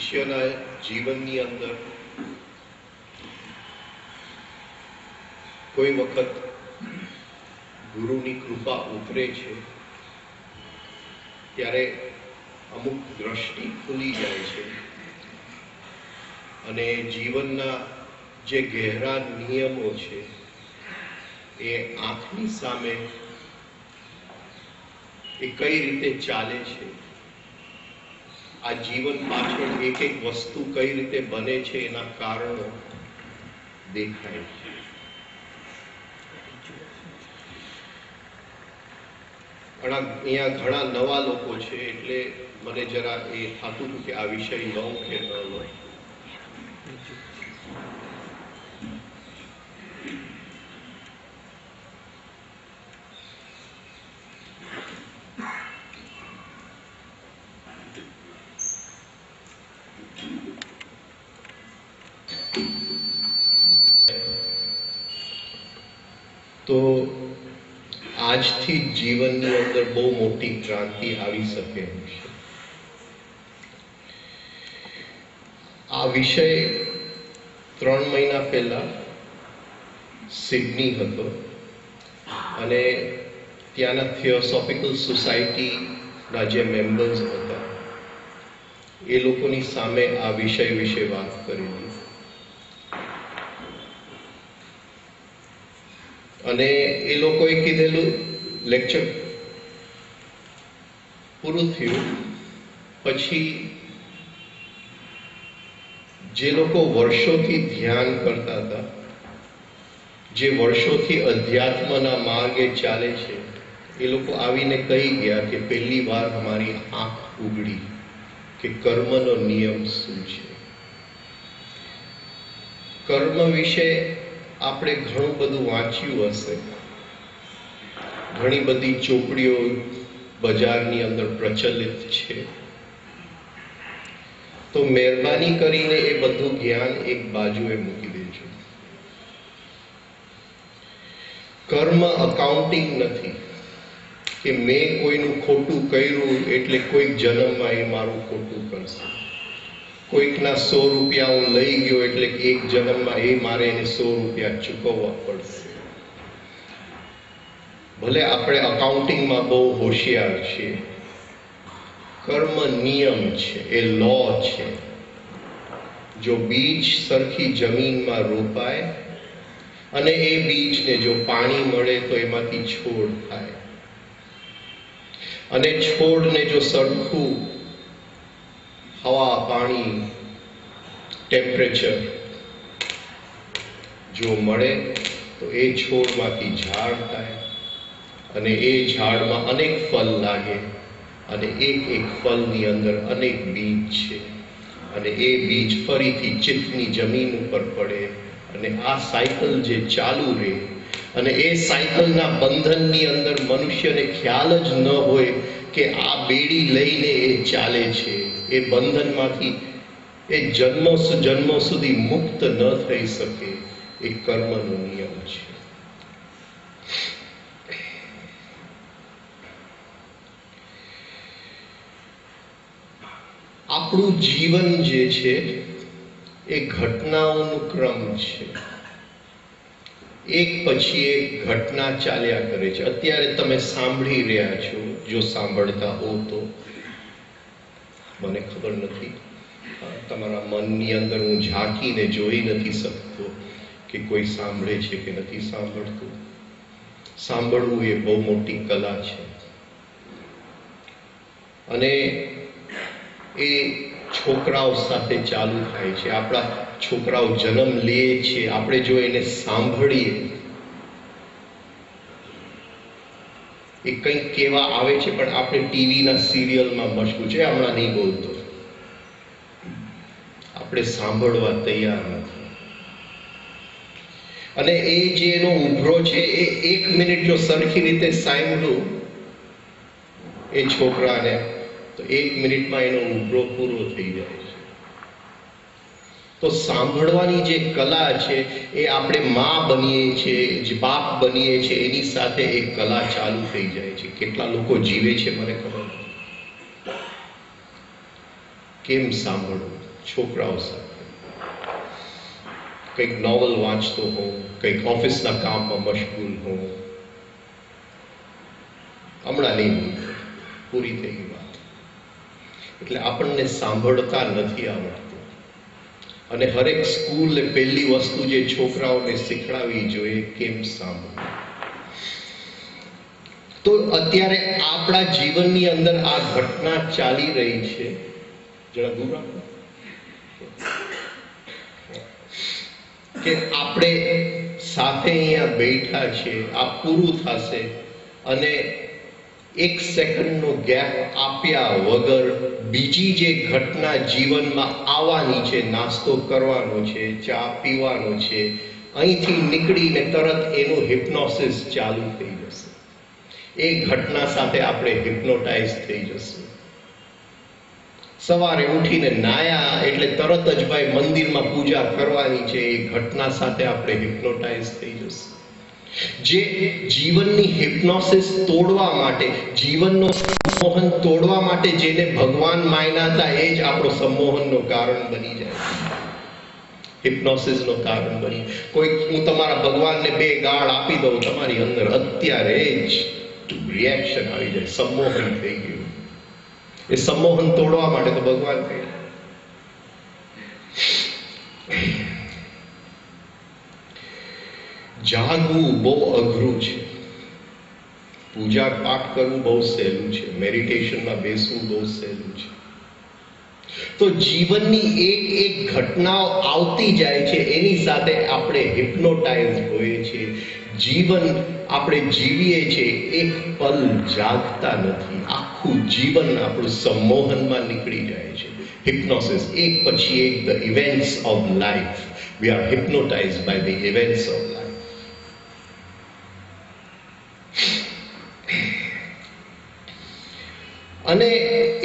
શિષ્યના જીવનની અંદર કોઈ વખત ગુરુની કૃપા ઉતરે છે ત્યારે અમુક દ્રષ્ટિ ખુલી જાય છે અને જીવનના જે ગહેરા નિયમો છે એ આંખની સામે એ કઈ રીતે ચાલે છે, આ જીવન પાછળ એક એક વસ્તુ કઈ રીતે બને છે એના કારણો દેખાય છે. અહીંયા ઘણા નવા લોકો છે એટલે મને જરા એ થતું હતું કે આ વિષય લઉં કે ન લઉં. તો આજથી જીવનની અંદર બહુ મોટી ક્રાંતિ આવી શકે એમ છે. આ વિષય 3 મહિના પહેલા સિડની હતો અને ત્યાંના થિયોસોફિકલ સોસાયટીના જે મેમ્બર્સ હતા એ લોકોની સામે આ વિષય વિશે વાત કરેલી અને એ લોકોએ કીધેલું લેક્ચર પૂરું થયું પછી જે લોકો વર્ષોથી ધ્યાન કરતા હતા, જે વર્ષોથી અધ્યાત્મના માર્ગે ચાલે છે, એ લોકો આવીને કહી ગયા કે પહેલી વાર અમારી આંખ ઉઘડી કે કર્મનો નિયમ શું છે. કર્મ વિશે આપણે ઘણું બધું વાંચ્યું હશે, ઘણી બધી ચોપડીઓ બજારની અંદર પ્રચલિત છે, તો મહેરબાની કરીને એ બધું જ્ઞાન એક બાજુએ મૂકી દેજો. કર્મ અકાઉન્ટિંગ નથી કે મેં કોઈનું ખોટું કર્યું એટલે કોઈક જન્મમાં એ મારું ખોટું કરશે, કોઈકના 100 રૂપિયા હું લઈ ગયો એટલે એક જન્મમાં એ મારે એને 100 રૂપિયા ચૂકવવા પડશે. ભલે આપણે અકાઉન્ટિંગમાં બહુ હોશિયાર છીએ, કર્મ નિયમ છે, એ લો છે. જો બીજ સરખી જમીનમાં રોપાય અને એ બીજને જો પાણી મળે તો એમાંથી છોડ થાય અને છોડને જો સરખું હવા, પાણી, ટેમ્પરેચર જો મળે તો એ છોડમાંથી ઝાડ થાય અને એ ઝાડમાં અનેક ફળ લાગે અને એક એક ફળની અંદર અનેક બીજ છે અને એ બીજ ફરીથી ચિત્તની જમીન ઉપર પડે અને આ સાયકલ જે ચાલુ રહે અને એ સાયકલના બંધનની અંદર મનુષ્યને ખ્યાલ જ ન હોય કે આ બેડી લઈને એ ચાલે છે. એ બંધનમાંથી એ જન્મો સુધી મુક્ત ન થઈ શકે. એ કર્મનો નિયમ છે. આપણું જીવન જે છે એ ઘટનાઓનું ક્રમ છે. એક પછી એક ઘટના ચાલ્યા કરે છે. અત્યારે તમે સાંભળી રહ્યા છો, જો સાંભળતા હો તો મને ખબર નથી, તમારા મનની અંદર હું ઝાંકીને જોઈ નથી શકતો કે કોઈ સાંભળે છે કે નથી સાંભળતું. સાંભળવું એ બહુ મોટી કલા છે અને એ છોકરાઓ સાથે ચાલુ થાય છે. આપણા છોકરાઓ જન્મ લે છે, આપણે જો એને સાંભળીએ, એ કંઈક કહેવા આવે છે પણ આપણે ટીવીના સિરિયલમાં મશગુલ છે, હમણાં નહીં બોલતો, આપણે સાંભળવા તૈયાર નથી. અને એ જે એનો ઉભરો છે એ 1 મિનિટ જો સરખી રીતે સાંભળ્યું એ છોકરાને તો 1 મિનિટમાં એનો ઉભરો પૂરો થઈ જાય છે. તો સાંભળવાની જે કલા છે એ આપણે માં બનીએ છીએ, બાપ બનીએ છીએ, એની સાથે એ કલા ચાલુ થઈ જાય છે. કેટલા લોકો જીવે છે મને ખબર નથી. કેમ સાંભળવું? છોકરાઓ સાથે કંઈક નોવલ વાંચતો હોઉં, કંઈક ઓફિસના કામમાં મશગુલ હોઉં. હમણાં નહીં, પૂરી થઈ ગઈ વાત. એટલે આપણને સાંભળતા નથી આવડતું. અને હરેક સ્કૂલે પહેલી વસ્તુ જે છોકરાઓને શીખડાવી જોઈએ, કેમ સાંભળવું. તો અત્યારે આપણા જીવનની અંદર આ ઘટના ચાલી રહી છે. જરા દૂર રાખો કે આપણે સાથે અહીંયા બેઠા છે, આ પૂરું થશે અને 1 સેકન્ડનો ગેપ આપ્યા વગર બીજી જે ઘટના જીવનમાં આવવાની છે, નાસ્તો કરવાનો છે, ચા પીવાનો છે, અહીંથી નીકળીને તરત એનું હિપ્નોસિસ ચાલુ થઈ જશે. એ ઘટના સાથે આપણે હિપ્નોટાઇઝ થઈ જશું. સવારે ઉઠીને નાયા એટલે તરત જ ભાઈ મંદિરમાં પૂજા કરવાની છે, એ ઘટના સાથે આપણે હિપ્નોટાઇઝ થઈ જશું. જે જીવનની હિપ્નોસિસ તોડવા માટે, જીવનનો સંમોહન તોડવા માટે જેને ભગવાન માન્યા હતા, એ જ આપણો સંમોહનનું કારણ બની જાય, હિપ્નોસિસનું કારણ બની. કોઈ હું તમારા ભગવાનને 2 ગાળ આપી દઉં, તમારી અંદર અત્યારે જ રિએક્શન આવી જાય, સંમોહન થઈ ગયું. એ સંમોહન તોડવા માટે તો ભગવાન કહ્યું. જાગવું બહુ અઘરું છે, પૂજા પાઠ કરવું બહુ સહેલું છે, મેડિટેશનમાં બેસવું બહુ સહેલું છે. તો જીવનની એક ઘટનાઓ આવતી જાય છે, એની સાથે આપણે હિપ્નોટાઇઝ હોઈએ છીએ. જીવન આપણે જીવીએ છીએ, એક પલ જાગતા નથી, આખું જીવન આપણું સંમોહનમાં નીકળી જાય છે. હિપ્નોસિસ, એક પછી એક, the events of life. We are hypnotised by the events of life. અને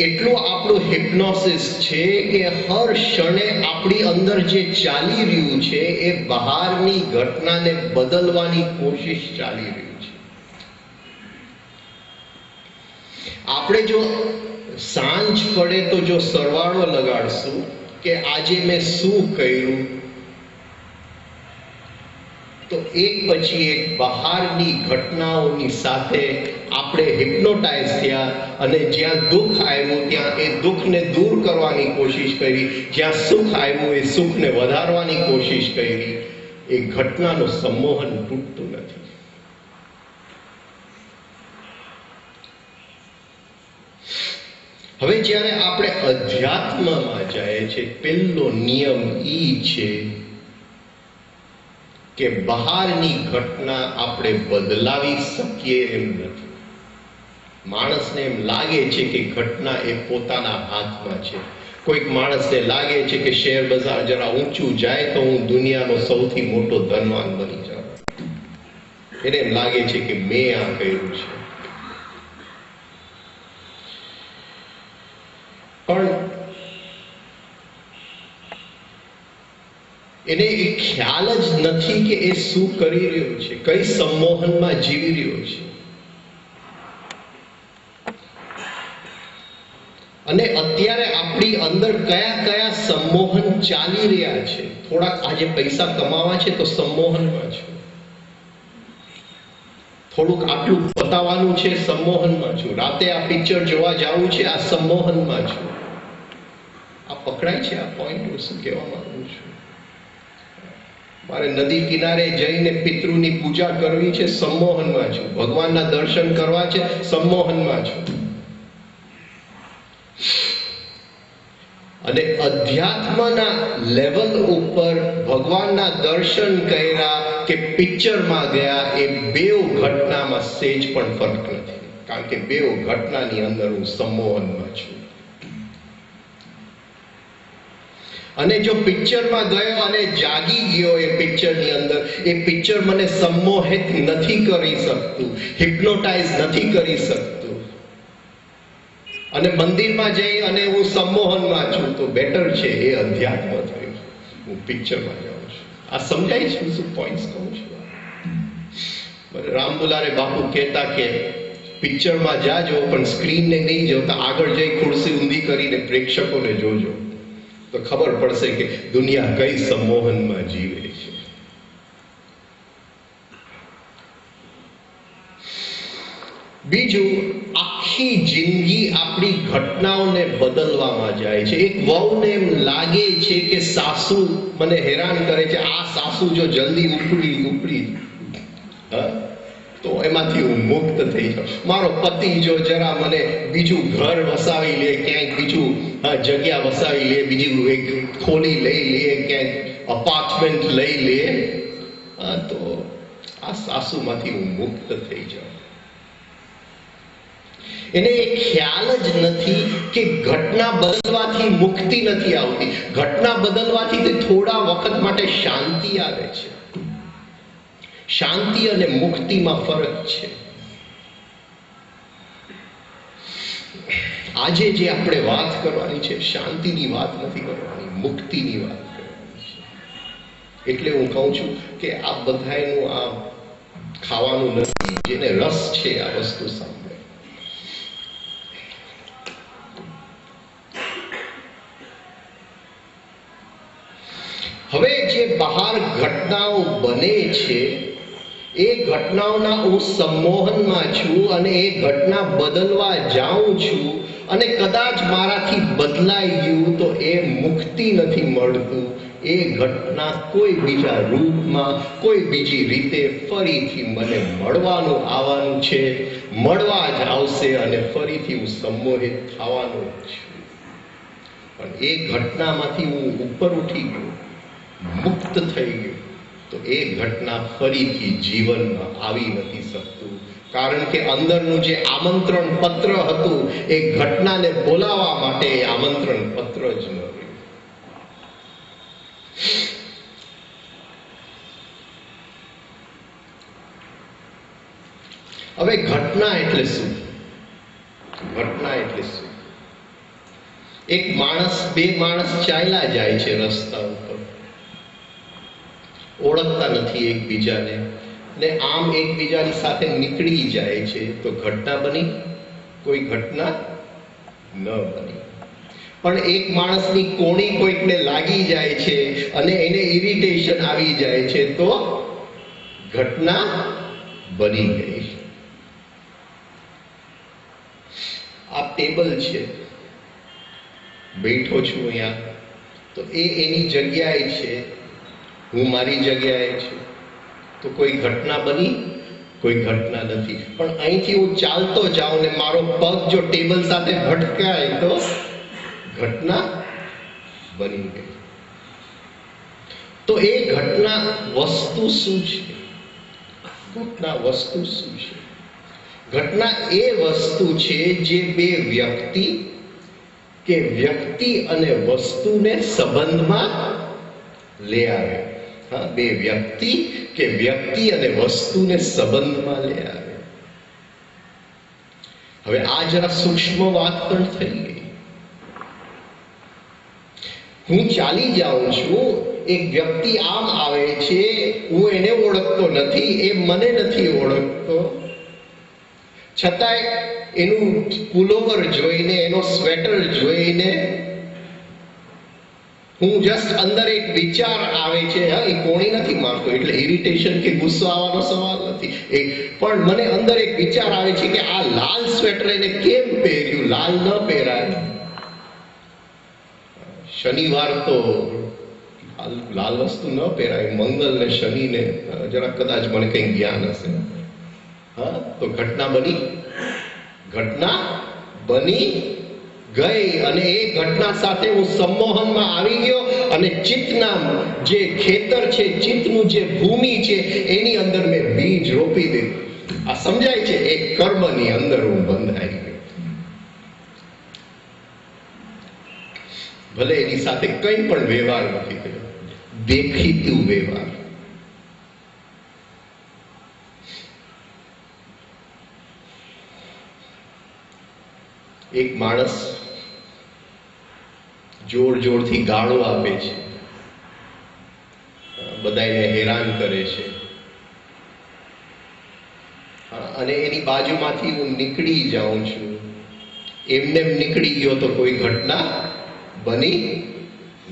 એટલું આપણું હિપ્નોસિસ છે કે હર ક્ષણે આપણી અંદર જે ચાલી રહ્યું છે એ બહારની ઘટનાને બદલવાની કોશિશ ચાલી રહી છે. આપણે જો સાંજ પડે તો જો સરવાળો લગાડશું કે આજે મેં શું કર્યું, તો એક પછી એક બહારની ઘટનાઓની સાથે આપણે હિપ્નોટાઇઝ થયા અને જ્યાં દુઃખ આવ્યું ત્યાં એ દુઃખને દૂર કરવાની કોશિશ કરી, જ્યાં સુખ આવ્યું એ સુખને વધારવાની કોશિશ કરી. એ ઘટનાનું સંમોહન તૂટતું નથી. હવે જ્યારે આપણે અધ્યાત્મમાં જાય છે, પહેલો નિયમ ઈ છે કે બહારની ઘટના આપણે બદલાવી શકીએ એમ નથી. માણસને એમ લાગે છે કે ઘટના એ પોતાના હાથમાં છે. કોઈક માણસને લાગે છે કે શેર બજાર જરા ઊંચું જાય તો હું દુનિયાનો સૌથી મોટો ધનવાન બની જાઉં. એને એમ લાગે છે કે મેં આ કર્યું છે. પણ એને એ ખ્યાલ જ નથી કે એ શું કરી રહ્યો છે, કઈ સંમોહનમાં જીવી રહ્યો છે. અને અત્યારે આપણી અંદર કયા કયા સંમોહન ચાલી રહ્યા છે. થોડાક આજે પૈસા કમાવા છે તો સંમોહનમાં છું, થોડુંક આટલું પતાવવાનું છે, સંમોહનમાં છું, રાતે આ પિક્ચર જોવા જવું છે, આ સંમોહનમાં છું. આ પકડાય છે આ પોઈન્ટ? હું શું કહેવા માંગુ છું? મારે નદી કિનારે જઈને પિતૃની પૂજા કરવી છે, સંમોહનમાં છું. ભગવાનના દર્શન કરવા છે, સંમોહનમાં છું. અને અધ્યાત્મના લેવલ ઉપર ભગવાનના દર્શન કર્યા કે પિક્ચરમાં ગયા, એ બેઉ ઘટનામાં સેજ પણ ફરક નથી. કારણ કે બેઉ ઘટનાની અંદર હું સંમોહનમાં છું. અને જો પિક્ચરમાં ગયો અને જાગી ગયો એ પિક્ચરની અંદર, એ પિક્ચર મને સંમોહિત નથી કરી શકતું, હિપ્નોટાઇઝ નથી કરી શકતું, અને મંદિરમાં જઈ અને હું સંમોહનમાં છું, તો બેટર છે એ અધ્યાત્મ થયું. હું પિક્ચરમાં જાઉં છું. આ સમજાય છે શું પોઈન્ટ્સ કહું છું? રામ દુલારે બાપુ કહેતા કે પિક્ચરમાં જાજો પણ સ્ક્રીનને નહીં જોતા, આગળ જઈ ખુરશી ઊંધી કરીને પ્રેક્ષકોને જોજો. તો ખબર પડશે કે દુનિયા કઈ સંમોહનમાં જીવે છે. બીજું, આખી જિંદગી આપણી ઘટનાઓને બદલવામાં જાય છે. એક વહુને એમ લાગે છે કે સાસુ મને હેરાન કરે છે, આ સાસુ જો જલ્દી ઉપડી તો એમાંથી હું મુક્ત થઈ જાઉં. મારો પતિ જો જરા મને બીજું ઘર વસાવી લે, ક્યાંક બીજું જગ્યા વસાવી લે, બીજું એક ખોલી લઈ લે, ક્યાંક અપાર્ટમેન્ટ લઈ લે, તો આ સાસુમાંથી હું મુક્ત થઈ જાઉં. એને એ ખ્યાલ જ નથી કે ઘટના બદલવાથી મુક્તિ નથી આવતી. ઘટના બદલવાથી તે થોડા વખત માટે શાંતિ આવે છે. શાંતિ અને મુક્તિમાં ફરક છે. આજે જે આપણે વાત કરવાની છે, શાંતિની વાત નથી કરવાની, મુક્તિની વાત કરવાની છે. એટલે હું કહું છું કે આ બધાનું આ ખાવાનું નથી. જેને રસ છે આ વસ્તુ સાંભળે. હવે જે બહાર ઘટનાઓ બને છે એ ઘટનાઓના હું સંમોહનમાં છું અને એ ઘટના બદલવા જાઉં છું અને કદાચ મારાથી બદલાઈ ગયું તો એ મુક્તિ નથી મળતું. એ ઘટના કોઈ બીજા રૂપમાં, કોઈ બીજી રીતે ફરીથી મને મળવાનું આવવાનું છે, મળવા જ આવશે અને ફરીથી હું સંમોહિત થવાનો છું. પણ એ ઘટનામાંથી હું ઉપર ઉઠી ગયો, મુક્ત થઈ ગયો, તો એ ઘટના ફરીથી જીવનમાં આવી નથી શકતું. કારણ કે અંદરનું જે આમંત્રણ પત્ર હતું એ ઘટનાને બોલાવવા માટે એ આમંત્રણ પત્ર જ ન રહ્યું. હવે ઘટના એટલે શું? ઘટના એટલે શું? એક માણસ, બે માણસ ચાલ્યા જાય છે રસ્તા ઉપર, ઓળખતા નથી એકબીજાને, ને આમ એકબીજાની સાથે નીકળી જાય છે, તો ઘટના બની? કોઈ ઘટના ન બની. પણ એક માણસની કોણી કોઈકને લાગી જાય છે અને એને ઇરિટેશન આવી જાય છે, તો ઘટના બની ગઈ. આ ટેબલ છે, બેઠો છું અહીંયા, તો એ એની જગ્યાએ છે, હું મારી જગ્યાએ છું, તો કોઈ ઘટના બની? કોઈ ઘટના નથી. પણ અહીંથી હું ચાલતો જાઉં ને મારો પગ જો ટેબલ સાથે ભટકાય તો ઘટના બની ગઈ. તો એ ઘટના વસ્તુ શું છે? ઘટના વસ્તુ શું છે? ઘટના એ વસ્તુ છે જે બે વ્યક્તિ કે વ્યક્તિ અને વસ્તુને સંબંધમાં લે આવે. હા, બે વ્યક્તિ કે વ્યક્તિ અને વસ્તુને સંબંધમાં લે આવે. હવે આ જરા સૂક્ષ્મ વાત પણ થઈ ગઈ. હું ચાલી જાઉં છું, એક વ્યક્તિ આમ આવે છે, હું એને ઓળખતો નથી, એ મને નથી ઓળખતો, છતાંય એનું પુલોવર જોઈને, એનો સ્વેટર જોઈને હું જસ્ટ અંદર એક વિચાર આવે છે, હા, એ કોણી નથી મારતો એટલે ઇરિટેશન કે ગુસ્સો આવવાનો સવાલ નથી, પણ મને અંદર એક વિચાર આવે છે કે આ લાલ સ્વેટર એને કેમ પહેર્યું? લાલ ન પહેરાય. શનિવાર તો લાલ વસ્તુ ન પહેરાય. મંગલ ને શનિ ને જરા કદાચ મને કંઈ જ્ઞાન હશે. હા, તો ઘટના બની? ઘટના બની ગઈ અને એ ઘટના સાથે હું સંમોહનમાં આવી ગયો અને ચિત્તના જે ખેતર છે, ચિત્તનું જે ભૂમિ છે, એની અંદર મેં બીજ રોપી દીધું. આ સમજાય છે? એક કર્મની અંદર હું બંધાઈ ગયો. ભલે એની સાથે કંઈ પણ વ્યવહાર નથી કર્યો, દેખીતું વ્યવહાર. એક માણસ જોર જોરથી ગાળો આપે છે, બધાને હેરાન કરે છે, અને એની બાજુમાંથી હું નીકળી જાઉં છું. એમને નીકળી ગયો તો કોઈ ઘટના બની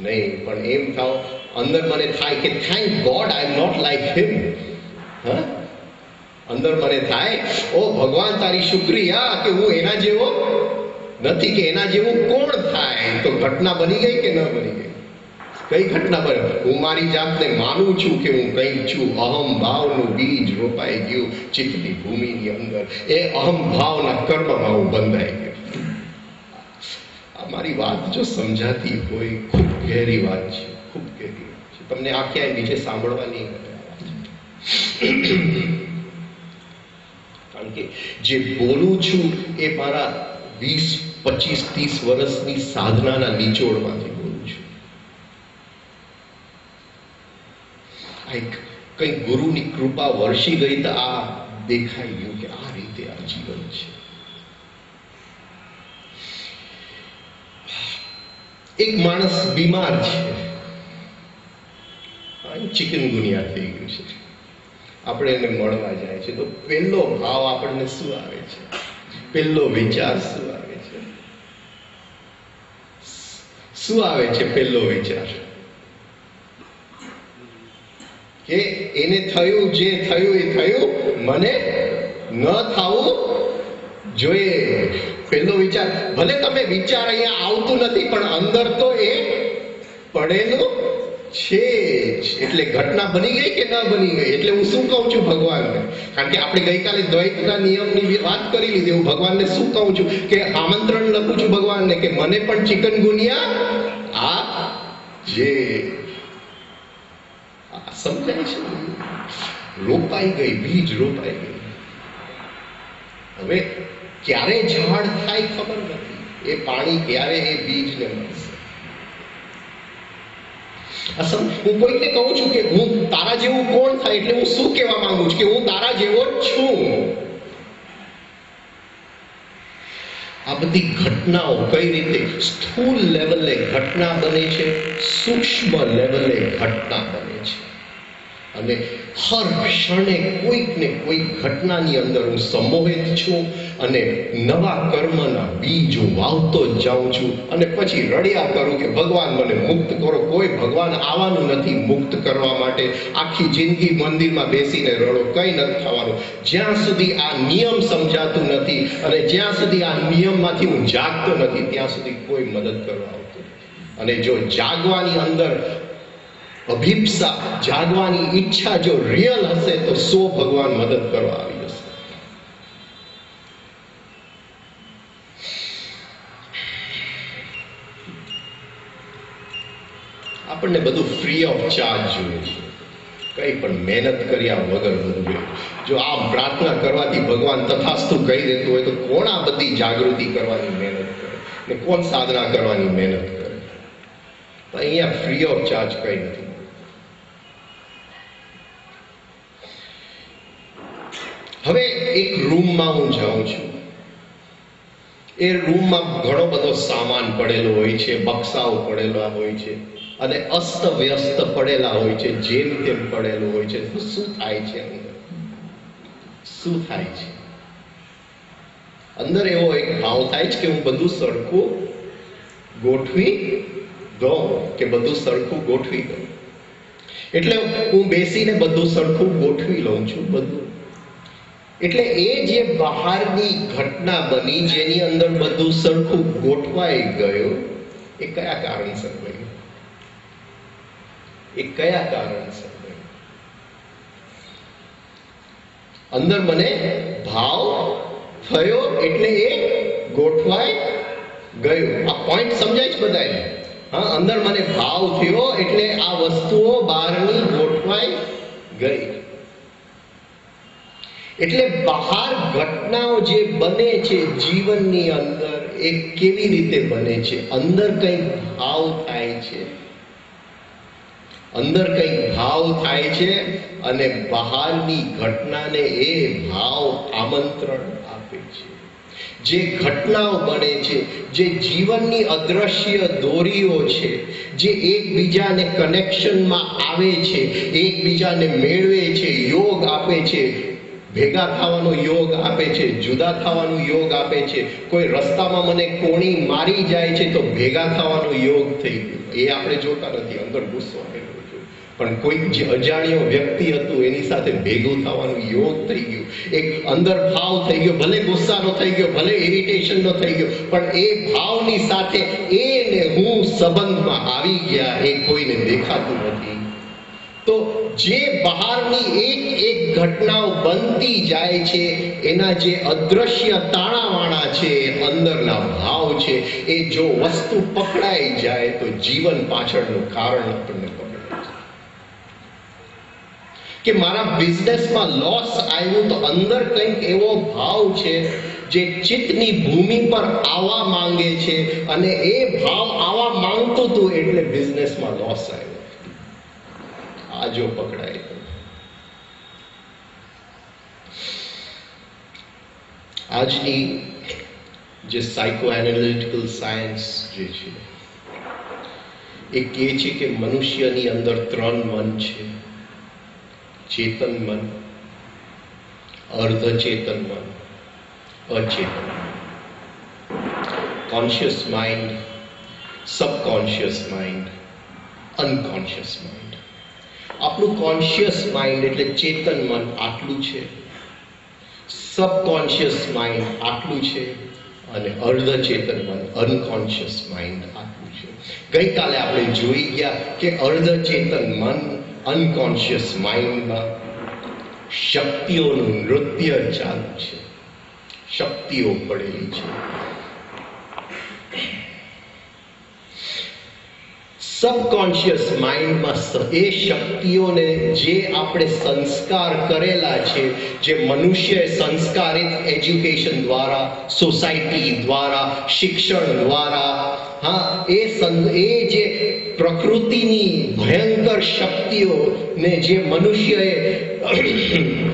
નહીં, પણ એમ થાવ અંદર મને થાય કે thank God I am not like him. હા, અંદર મને થાય ઓ ભગવાન તારી શુક્રિયા કે હું એના જેવો નથી, કે એના જેવું કોણ થાય. તો ઘટના બની ગઈ કે ન બની ગઈ? કઈ ઘટના બની? હું મારી જાતને માનું છું કે હું કંઈક છું. અહમ ભાવનું બીજ રોપાઈ ગયું ચિત્તની ભૂમિની અંદર. એ અહમ ભાવના કર્મમાં હું બંધાઈ ગયો. આ મારી વાત જો સમજાતી હોય, ખૂબ ગહેરી વાત છે, ખૂબ ગહેરી વાત છે. તમને આ ક્યાંય બીજે સાંભળવા નહીં મળે આ વાત. કારણ કે જે બોલું છું એ મારા 20, 25, 30 વર્ષની સાધનાના નિચોડમાંથી બોલું છું. કંઈક ગુરુની કૃપા વર્ષી ગઈ તો આ દેખાઈ ગયું કે આ રીતે આ જીવન છે. એક માણસ બીમાર છે, ચિકનગુનિયા થઈ ગયું છે. આપણે એને મળવા જાય છે તો પહેલો ભાવ આપણને શું આવે છે? પહેલો વિચાર શું આવે છે? શું આવે છે પહેલો વિચાર? કે એને થયું, જે થયું એ થયું, મને ન થવું જોઈએ. પહેલો વિચાર. ભલે તમે વિચાર અહીંયા આવતું નથી પણ અંદર તો એ પડેલું છે જ. એટલે ઘટના બની ગઈ કે ન બની ગઈ? એટલે હું શું કહું છું ભગવાનને? કારણ કે આપણે ગઈકાલે દ્વૈતના નિયમની વાત કરી લીધી. હું ભગવાનને શું કહું છું? કે આમંત્રણ લખું છું ભગવાનને કે મને પણ ચિકનગુનિયા આ જે સમજાય છે, રોપાઈ ગઈ, બીજ રોપાઈ ગઈ. હવે ક્યારે ઝાડ થાય ખબર નથી. એ પાણી ક્યારે એ બીજને મળશે. હું કોઈને કહું છું કે હું તારા જેવું કોણ થાય, એટલે હું શું કહેવા માંગુ છું? કે હું તારા જેવો જ છું. આ બધી ઘટનાઓ કઈ રીતે સ્થૂળ લેવલે ઘટના બને છે, સૂક્ષ્મ લેવલે ઘટના બને છે. અને હર ક્ષણે કોઈક ને કોઈક ઘટનાની અંદર હું સંમોહિત છું અને નવા કર્મના બીજ હું વાવતો જ જાઉં છું. અને પછી રડ્યા કરું કે ભગવાન મને મુક્ત કરો. કોઈ ભગવાન આવવાનું નથી મુક્ત કરવા માટે. આખી જિંદગી મંદિરમાં બેસીને રડો, કંઈ નથી થવાનું. જ્યાં સુધી આ નિયમ સમજાતું નથી અને જ્યાં સુધી આ નિયમમાંથી હું જાગતો નથી ત્યાં સુધી કોઈ મદદ કરવા આવતું નથી. અને જો જાગવાની અંદર અભિપ્સા, જાગવાની ઈચ્છા જો રિયલ હશે તો 100 ભગવાન મદદ કરવા આવી જશે. આપણને બધું ફ્રી ઓફ ચાર્જ જોઈએ છે. કંઈ પણ મહેનત કર્યા વગર બધું જોઈએ. જો આ પ્રાર્થના કરવાથી ભગવાન તથાસ્તુ કહી દેતું હોય તો કોણ આ બધી જાગૃતિ કરવાની મહેનત કરે ને કોણ સાધના કરવાની મહેનત કરે? તો અહીંયા ફ્રી ઓફ ચાર્જ કંઈ નથી. હવે એક રૂમમાં હું જાઉં છું. એ રૂમમાં ઘણો બધો સામાન પડેલો હોય છે, બક્સાઓ પડેલા હોય છે અને અસ્ત વ્યસ્ત પડેલા હોય છે, જેમ તેમ પડેલું હોય છે. શું થાય છે અંદર? શું થાય છે અંદર? એવો એક ભાવ થાય છે કે હું બધું સરખું ગોઠવી દઉં, કે બધું સરખું ગોઠવી દઉં. એટલે હું બેસીને બધું સરખું ગોઠવી લઉં છું બધું. એટલે એ જે બહારની ઘટના બની, જેની અંદર બધું સરખું ગોઠવાઈ ગયું, એ કયા કારણસર બન્યું? એ કયા કારણસર બન્યું? અંદર મને ભાવ થયો એટલે એ ગોઠવાઈ ગયું. આ પોઈન્ટ સમજાય છે બધાને? હા, અંદર મને ભાવ થયો એટલે આ વસ્તુઓ બહારની ગોઠવાઈ ગઈ. એટલે બહાર ઘટનાઓ જે બને છે જીવનની અંદર, એ કેવી રીતે બને છે? અંદર કંઈક ભાવ થાય છે, અંદર કંઈક ભાવ થાય છે અને બહારની ઘટનાને એ ભાવ આમંત્રણ આપે છે. જે ઘટનાઓ બને છે, જે જીવનની અદ્રશ્ય દોરીઓ છે, જે એકબીજાને કનેક્શનમાં આવે છે, એકબીજાને મેળવે છે, યોગ આપે છે, ભેગા થવાનો યોગ આપે છે, જુદા થવાનો યોગ આપે છે. કોઈ રસ્તામાં મને કોણી મારી જાય છે તો ભેગા થવાનો યોગ થઈ ગયો. એ આપણે જોતા નથી, અંદર ગુસ્સો આવેલો છે. પણ કોઈક જે અજાણ્યો વ્યક્તિ હતું એની સાથે ભેગું થવાનું યોગ થઈ ગયું. એક અંદર ભાવ થઈ ગયો, ભલે ગુસ્સાનો થઈ ગયો, ભલે ઇરિટેશનનો થઈ ગયો, પણ એ ભાવની સાથે એ ને હું સંબંધમાં આવી ગયા. એ કોઈને દેખાતું નથી. તો જે બહારની એક એક ઘટનાઓ બનતી જાય છે એના જે અદ્રશ્ય તાણાવાણા છે, અંદરના ભાવ છે, એ જો વસ્તુ પકડાઈ જાય તો જીવન પાછળનું કારણ આપણને પકડાય છે. કે મારા બિઝનેસમાં લોસ આવ્યું તો અંદર કંઈક એવો ભાવ છે જે ચિત્તની ભૂમિ પર આવવા માંગે છે, અને એ ભાવ આવવા માંગતું હતું એટલે બિઝનેસમાં લોસ આવ્યો. આ જો પકડાય તો આજની જે સાયકો એનાલિટિકલ સાયન્સ જે છે એ કહે છે કે મનુષ્યની અંદર 3 મન છે: ચેતન મન, અર્ધચેતન મન, અચેતન મન. Conscious mind, subconscious mind, unconscious mind. આપણું કોન્શિયસ માઇન્ડ એટલે ચેતન મન આટલું છે, સબકોન્શિયસ માઇન્ડ આટલું છે, અને અર્ધચેતન મન અનકોન્શિયસ માઇન્ડ આટલું છે. ગઈકાલે આપણે જોઈ ગયા કે અર્ધચેતન મન અનકોન્શિયસ માઇન્ડમાં શક્તિઓનું નૃત્ય ચાલુ છે, શક્તિઓ પડેલી છે. સબકોન્શિયસ માઇન્ડમાં એ શક્તિઓને જે આપણે સંસ્કાર કરેલા છે, જે મનુષ્યએ સંસ્કારિત એજ્યુકેશન દ્વારા, સોસાયટી દ્વારા, શિક્ષણ દ્વારા, એ જે પ્રકૃતિની ભયંકર શક્તિઓને જે મનુષ્યએ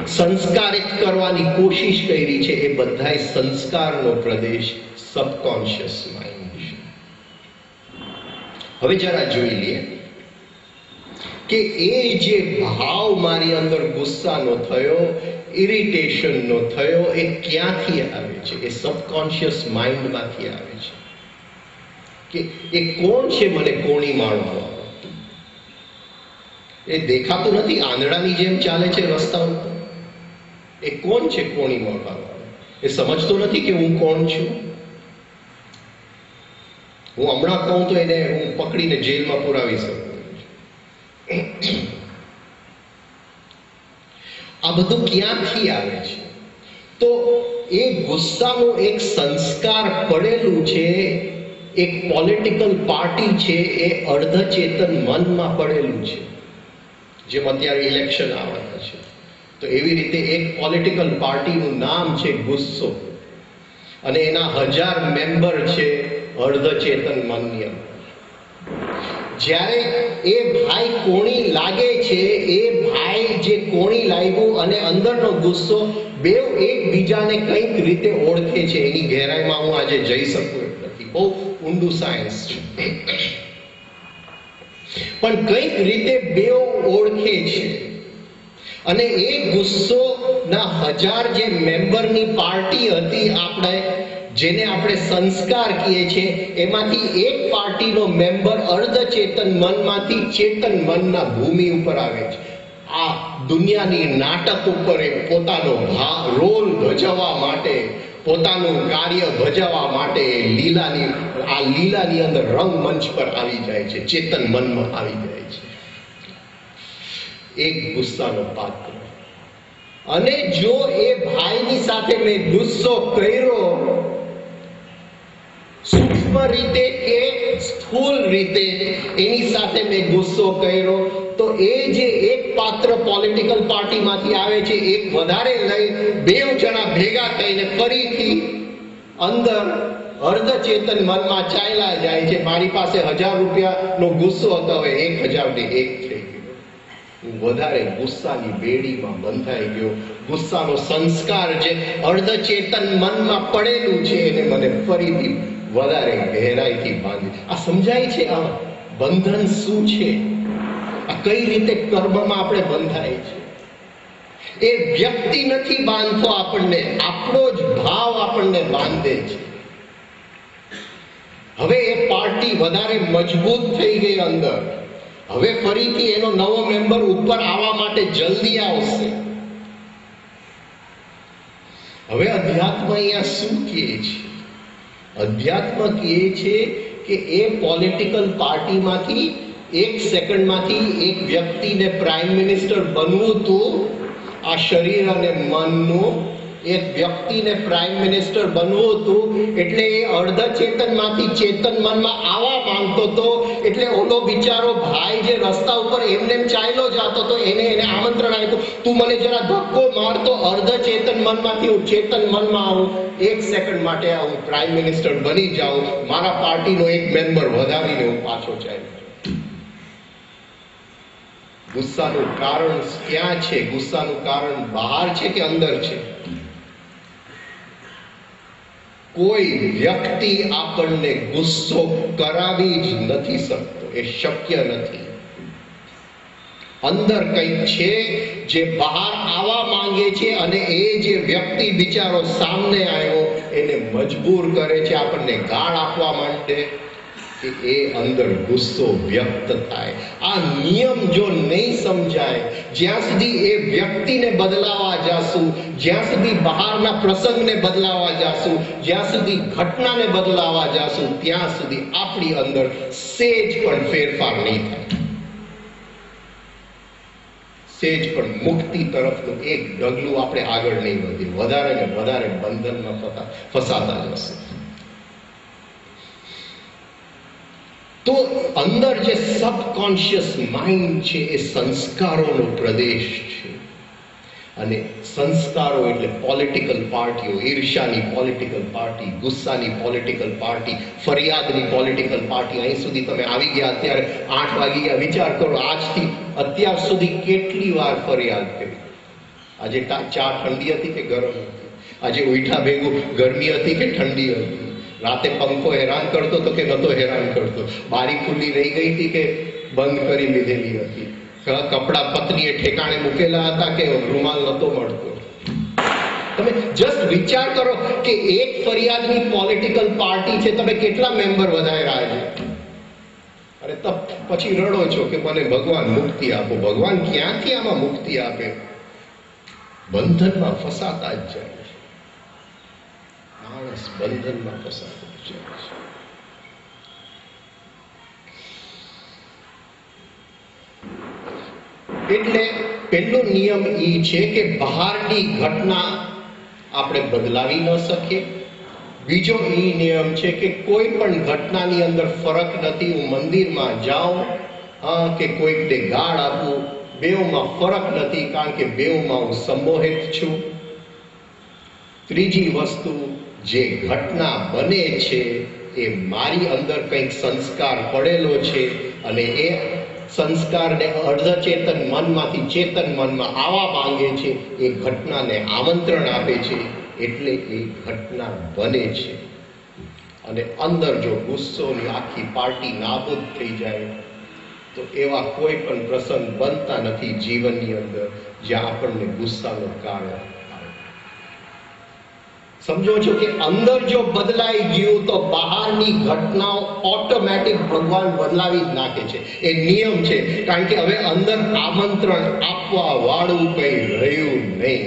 સંસ્કારિત કરવાની કોશિશ કરી છે, એ બધા સંસ્કારનો પ્રદેશ સબકોન્શિયસ માઇન્ડ છે. હવે જરા જોઈ લઈએ કે એ જે ભાવ મારી અંદર ગુસ્સાનો થયો, ઇરિટેશનનો થયો, એ ક્યાંથી આવે છે? એ સબકોન્શિયસ માઇન્ડમાંથી આવે છે. કે એ કોણ છે મને કોણી મારવાનો? એ દેખાતું નથી, આંધળાની જેમ ચાલે છે રસ્તા ઉપર. એ કોણ છે કોણી મારવાનો? એ સમજતો નથી કે હું કોણ છું. હું હમણાં કહું તો એને હું પકડીને જેલમાં પુરાવી શકું. આ બધું ક્યાંથી આવે છે? તો એ ગુસ્સાનું એક સંસ્કાર પડેલું છે, એક પોલિટિકલ પાર્ટી છે, એ અર્ધચેતન મનમાં પડેલું છે. જેમ અત્યારે ઇલેક્શન આવવાના છે, તો એવી રીતે એક પોલિટિકલ પાર્ટીનું નામ છે ગુસ્સો, અને એના 1000 મેમ્બર છે અર્ધચેતન મનની અંદર. જ્યારે એ ભાઈ કોણી લાગે છે, એ ભાઈ જે કોણી લાગ્યું અને અંદરનો ગુસ્સો, બેવ એકબીજાને કંઈક રીતે ઓળખે છે. એની ગહેરાઈમાં હું આજે જઈ શકું એમ નથી, બહુ ઊંડું સાયન્સ છે, પણ કંઈક રીતે બેવ ઓળખે છે. અને એ ગુસ્સોના 1000 જે મેમ્બરની પાર્ટી હતી, જેને આપણે સંસ્કાર કહીએ છીએ, એમાંથી એક પાર્ટીનો મેમ્બર અર્ધચેતન મનમાંથી ચેતન મનના ભૂમિ ઉપર આવે છે. આ દુનિયાની નાટક ઉપર એ પોતાનો રોલ ભજવવા માટે, પોતાનું કાર્ય ભજવવા માટે લીલાની અંદર રંગમંચ પર આવી જાય છે, ચેતન મનમાં આવી જાય છે. એક ગુસ્સાનો પાત્ર. અને જો એ ભાઈની સાથે મેં ગુસ્સો કર્યો, સૂક્ષ્મ રીતે કે સ્થૂળ રીતે એની સાથે મેં ગુસ્સો કર્યો, તો એ જે એક પાત્ર પોલિટિકલ પાર્ટીમાંથી આવે છે, એક વધારે લઈ 2 જણા ભેગા થઈને ફરીથી અંદર અર્ધચેતન મનમાં ચાલ્યા જાય છે. મારી પાસે 1000 રૂપિયાનો ગુસ્સો હતો, હવે 1000 ને 1 થઈ ગયો. હું વધારે ગુસ્સાની બેડીમાં બંધાઈ ગયો. ગુસ્સાનો સંસ્કાર જે અર્ધચેતન મનમાં પડેલું છે, એને મને ફરીથી વધારે ગહેરાઈથી બાંધી. આ સમજાય છે આ બંધન શું છે? આ કઈ રીતે કર્મમાં આપણે બંધાય છે? એ વ્યક્તિ નથી બાંધતો આપણને, આપણો જ ભાવ આપણને બાંધે છે. હવે એ પાર્ટી વધારે મજબૂત થઈ ગઈ અંદર. હવે ફરીથી એનો નવો મેમ્બર ઉપર આવવા માટે જલ્દી આવશે. હવે અધ્યાત્મ અહીંયા શું કહે છે? અધ્યાત્મ કહે છે કે એ પોલિટિકલ પાર્ટીમાંથી એક સેકન્ડમાંથી એક વ્યક્તિને પ્રાઇમ મિનિસ્ટર બનવું હતું. આ શરીર અને મનનું એક વ્યક્તિને પ્રાઇમ મિનિસ્ટર બનવું હતું, એટલે એ અર્ધ ચેતનમાંથી ચેતન મનમાં આવવા માંગતો હતો. એટલે ઓલો બિચારો ભાઈ જે રસ્તા ઉપર એમને ચાલ્યો જતો હતો, એને આમંત્રણ આપ્યું, તું મને જરા ધક્કો મારતો, અર્ધ ચેતન મનમાંથી હું ચેતન મનમાં આવું, એક સેકન્ડ માટે હું પ્રાઇમ મિનિસ્ટર બની જાઉં, મારા પાર્ટીનો એક મેમ્બર વધારીને હું પાછો ચાલ્યો. ગુસ્સાનું કારણ ક્યાં છે? ગુસ્સાનું કારણ બહાર છે કે અંદર છે? કોઈ વ્યક્તિ આપણને ગુસ્સો કરાવી જ નથી શકતો, એ શક્ય નથી. અંદર કંઈક છે જે બહાર આવવા માંગે છે, અને એ જે વ્યક્તિ બિચારો સામે આવ્યો એને મજબૂર કરે છે આપણને ગાળ આપવા માટે કે એ અંદર ગુસ્સો વ્યક્ત થાય. આ નિયમ જો નહીં સમજાય, જ્યાં સુધી એ વ્યક્તિને બદલાવા જાશું, જ્યાં સુધી બહારના પ્રસંગને બદલાવા જાશું, જ્યાં સુધી ઘટનાને બદલાવા જાશું, ત્યાં સુધી આપણી અંદર સેજ પણ ફેરફાર નહીં થાય. સેજ પણ મુક્તિ તરફનું એક ડગલું આપણે આગળ નહીં વધીએ, વધારે ને વધારે બંધનમાં ફસાતા જશે. તો અંદર જે સબકોન્શિયસ માઇન્ડ છે એ સંસ્કારોનો પ્રદેશ છે. અને સંસ્કારો એટલે પોલિટિકલ પાર્ટીઓ, ઈર્ષાની પોલિટિકલ પાર્ટી, ગુસ્સાની પોલિટિકલ પાર્ટી, ફરિયાદની પોલિટિકલ પાર્ટી. અહીં સુધી તમે આવી ગયા, અત્યારે 8 વાગી ગયા. વિચાર કરો, આજથી અત્યાર સુધી કેટલી વાર ફરિયાદ કરી. આજે ચા ઠંડી હતી કે ગરમ હતી? આજે ઉઠા ભેગું ગરમી હતી કે ઠંડી હતી? રાતે પંખો હેરાન કરતો તો કે નતો હેરાન કરતો? બારી ખુલ્લી રહી ગઈ હતી કે બંધ કરી લીધેલી હતી? કપડા પત્નીએ ઠેકાણે મૂકેલા હતા કે રૂમાલ નતો મળતો? તમે જસ્ટ વિચાર કરો કે એક ફરિયાદની પોલિટિકલ પાર્ટી છે, તમે કેટલા મેમ્બર વધાર્યા છે? અરે પછી રડો છો કે મને ભગવાન મુક્તિ આપો. ભગવાન ક્યાંથી આમાં મુક્તિ આપે? બંધનમાં ફસાતા જ જાય છે માણસ, બંધનમાં ફસાતો જાય છે. એટલે પહેલો નિયમ એ છે કે બહારની ઘટના આપણે બદલાવી ન શકીએ. બીજો એ નિયમ છે કે કોઈ પણ ઘટનાની અંદર ફરક નથી. હું મંદિરમાં જાઉં કે કોઈકને ગાળ આપું, બેઉમાં ફરક નથી, કારણ કે બેઉમાં હું સંમોહિત છું. ત્રીજી વસ્તુ, જે ઘટના બને છે એ મારી અંદર કંઈક સંસ્કાર પડેલો છે, અને એ સંસ્કારને અર્ધચેતન મનમાંથી ચેતન મનમાં આવવા માંગે છે. એ ઘટનાને આમંત્રણ આપે છે, એટલે એ ઘટના બને છે. અને અંદર જો ગુસ્સોની આખી પાર્ટી નાબૂદ થઈ જાય તો એવા કોઈ પણ પ્રસંગ બનતા નથી જીવનની અંદર જ્યાં આપણને ગુસ્સાનું કારણ આવે. સમજો છો કે અંદર જો બદલાઈ ગયું તો બહારની ઘટનાઓ ઓટોમેટિક ભગવાન બદલાવી જ નાખે છે. એ નિયમ છે, કારણ કે હવે અંદર આમંત્રણ આપવા વાળું કંઈ રહ્યું નહીં.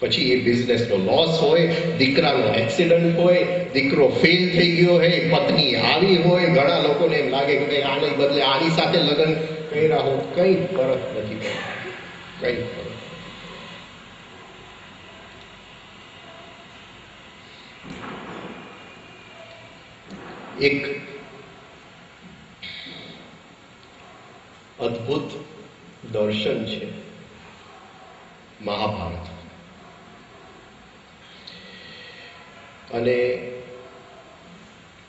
પછી એ બિઝનેસનો લોસ હોય, દીકરાનો એક્સિડન્ટ હોય, દીકરો ફેલ થઈ ગયો હોય, પત્ની આવી હોય, ઘણા લોકોને એમ લાગે કે આને બદલે આની સાથે લગ્ન કર્યા હો. કંઈ ફરક નથી પડતો, કંઈ ફરક. એક અદ્ભુત દર્શન છે મહાભારત, અને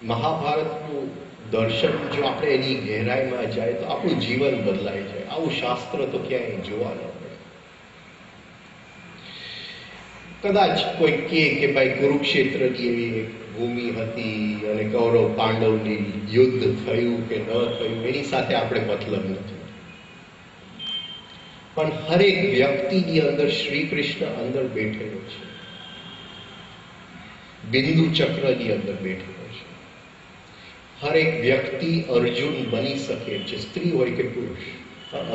મહાભારતનું દર્શન જો આપણે એની ગહેરાઈમાં જાય તો આપણું જીવન બદલાઈ જાય. આવું શાસ્ત્ર તો ક્યાંય જોવા ન મળે. કદાચ કોઈ કે ભાઈ કુરુક્ષેત્રની એવી એક ભૂમિ હતી અને કૌરવ પાંડવની યુદ્ધ થયું કે ન થયું એની સાથે આપણે મતલબ નથી. પણ હરેક વ્યક્તિની અંદર શ્રી કૃષ્ણ અંદર બેઠેલો છે, બિંદુ ચક્રની અંદર બેઠેલો છે. હરેક વ્યક્તિ અર્જુન બની શકે છે, સ્ત્રી હોય કે પુરુષ.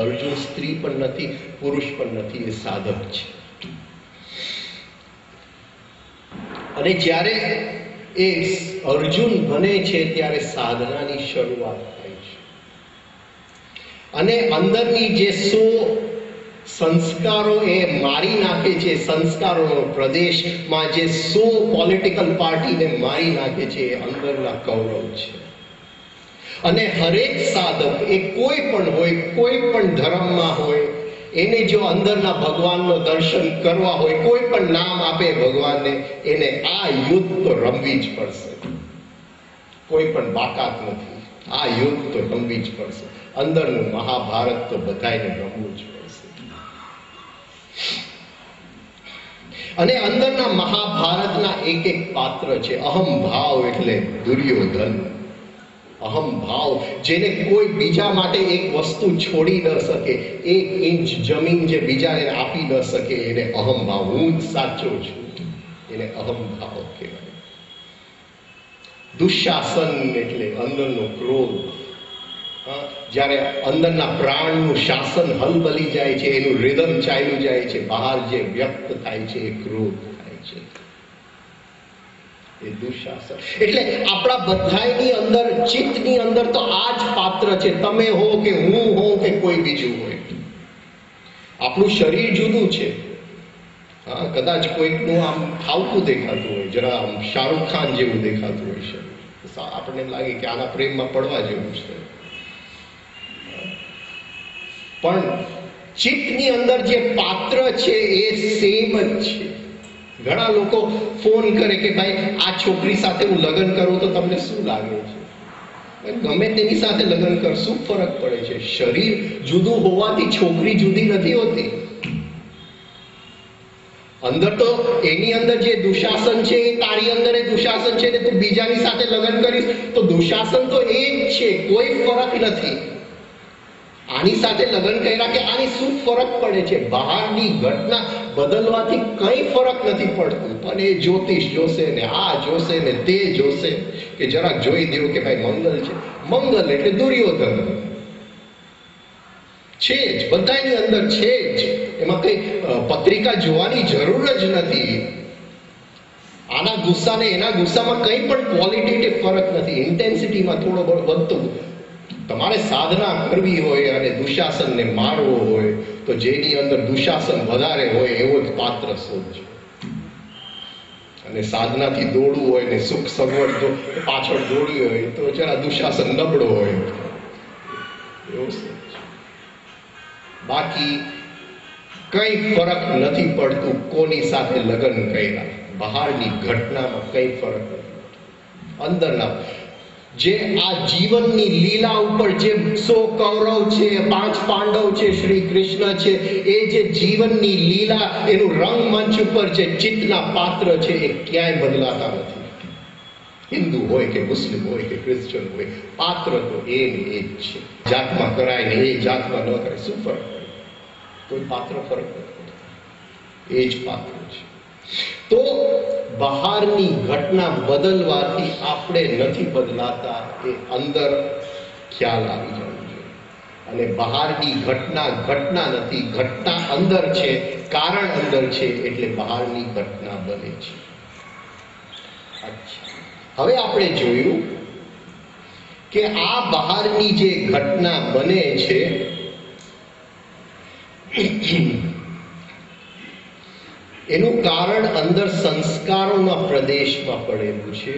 અર્જુન સ્ત્રી પણ નથી, પુરુષ પણ નથી, એ સાધક છે. અને જ્યારે એ અર્જુન બને છે ત્યારે સાધનાની શરૂઆત થાય છે. અને અંદરની જે 100 સંસ્કારો એ મારી નાખે છે, સંસ્કારોનો પ્રદેશમાં જે 100 પોલિટિકલ પાર્ટીને મારી નાખે છે, એ અંદરના કૌરવ છે. અને હરેક સાધક એ કોઈ પણ હોય, કોઈ પણ ધર્મમાં હોય, એને જો અંદરના ભગવાનનો દર્શન કરવા હોય, કોઈ પણ નામ આપે ભગવાનને, એને આ યુદ્ધ તો રમવી જ પડશે. કોઈ પણ બાકાત નથી, આ યુદ્ધ તો રમવી જ પડશે. અંદરનું મહાભારત તો બધાને રમવું જ પડશે. અને અંદરના મહાભારતના એક એક પાત્ર છે. અહમ ભાવ એટલે દુર્યોધન. અહમ ભાવ, જેને કોઈ બીજા માટે એક વસ્તુ છોડી ન શકે, 1 ઇંચ જમીન જે બીજાને આપી ન શકે, એને અહમ ભાવ. હું જ સાચો છું, એને અહમ ભાવ કહેવાય. દુશાસન એટલે અંદરનો ક્રોધ. જ્યારે અંદરના પ્રાણનું શાસન હલબલી જાય છે, એનું રિધમ ચાલ્યું જાય છે, બહાર જે વ્યક્ત થાય છે એ ક્રોધ થાય છે, એ દુશાસન. એટલે આપણા બધાની અંદર, ચિત્તની અંદર તો આ જ પાત્ર છે. તમે હો કે હું હોઉં કે કોઈ બીજું હોય. આપણું શરીર જુદું છે. હા, કદાચ કોઈકનું આમ ફાવતું દેખાતું હોય, જરા આમ શાહરૂખ ખાન જેવું દેખાતું હોય છે, આપણને લાગે કે આના પ્રેમમાં પડવા જેવું છે. પણ ચિત્તની અંદર જે પાત્ર છે એ સેમ જ છે. ઘણા લોકો ફોન કરે કે ભાઈ આ છોકરી સાથે હું લગ્ન કરું તો તમને શું લાગે છે? ગમે તેની સાથે લગ્ન કર, શું ફરક પડે છે? શરીર જુદું હોવાથી છોકરી જુદી નથી હોતી. અંદર તો એની અંદર જે દુશાસન છે એ તારી અંદર એ દુશાસન છે, ને તું બીજાની સાથે લગ્ન કરીશ તો દુશાસન તો એ જ છે, કોઈ ફરક નથી. આની સાથે લગ્ન કર્યા કે આની શું ફરક પડે છે? બહારની ઘટના બદલવાથી કંઈ ફરક નથી પડતું. પણ એ જ્યોતિષ જોશે ને આ જોશે ને તે જોશે કે જરાક જોઈ દેવું કે ભાઈ મંગલ છે. મંગલ એટલે દુર્યોધન છે જ, બધાની અંદર છે જ. એમાં કઈ પત્રિકા જોવાની જરૂર જ નથી. આના ગુસ્સા ને એના ગુસ્સામાં કંઈ પણ ક્વોલિટેટિવ ફરક નથી. ઇન્ટેન્સિટીમાં થોડો વધતો. તમારે સાધના કરવી હોય અને દુશાસનને મારવો હોય તો જેની અંદર દુશાસન વધારે હોય એવો જ પાત્ર શોધજો. અને સાધનાથી દોડવું હોય ને સુખ સગવડ પાછળ દોડવી હોય તો જરા દુશાસન નબળો હોય એવું શોધજો. બાકી કઈ ફરક નથી પડતું કોની સાથે લગ્ન કર્યા. બહારની ઘટનામાં કઈ ફરક નથી. અંદરના જે આ જીવનની લીલા ઉપર જે 100 કૌરવ છે, 5 પાંડવ છે, શ્રી કૃષ્ણ છે, એ જે જીવનની લીલા, એનું રંગમંચ ઉપર જે ચિત્તના પાત્ર છે એ ક્યાંય બદલાતા નથી. હિન્દુ હોય કે મુસ્લિમ હોય કે ક્રિશ્ચન હોય, પાત્ર તો એ ને એ જ છે. જાતમાં કરાય ને એ જાતમાં ન કરાય, શું ફરક પડે? કોઈ પાત્ર ફરક નથી પડતો, એ જ પાત્ર છે. તો બહારની ઘટના બદલવાથી આપણે નથી બદલાતા, એ અંદર ખ્યાલ આવી જવું જોઈએ. અને બહારની ઘટના નથી, ઘટના અંદર છે, કારણ અંદર છે, એટલે બહારની ઘટના બને છે. અચ્છા, હવે આપણે જોયું કે આ બહારની જે ઘટના બને છે એનું કારણ અંદર સંસ્કારોના પ્રદેશમાં પડેલું છે.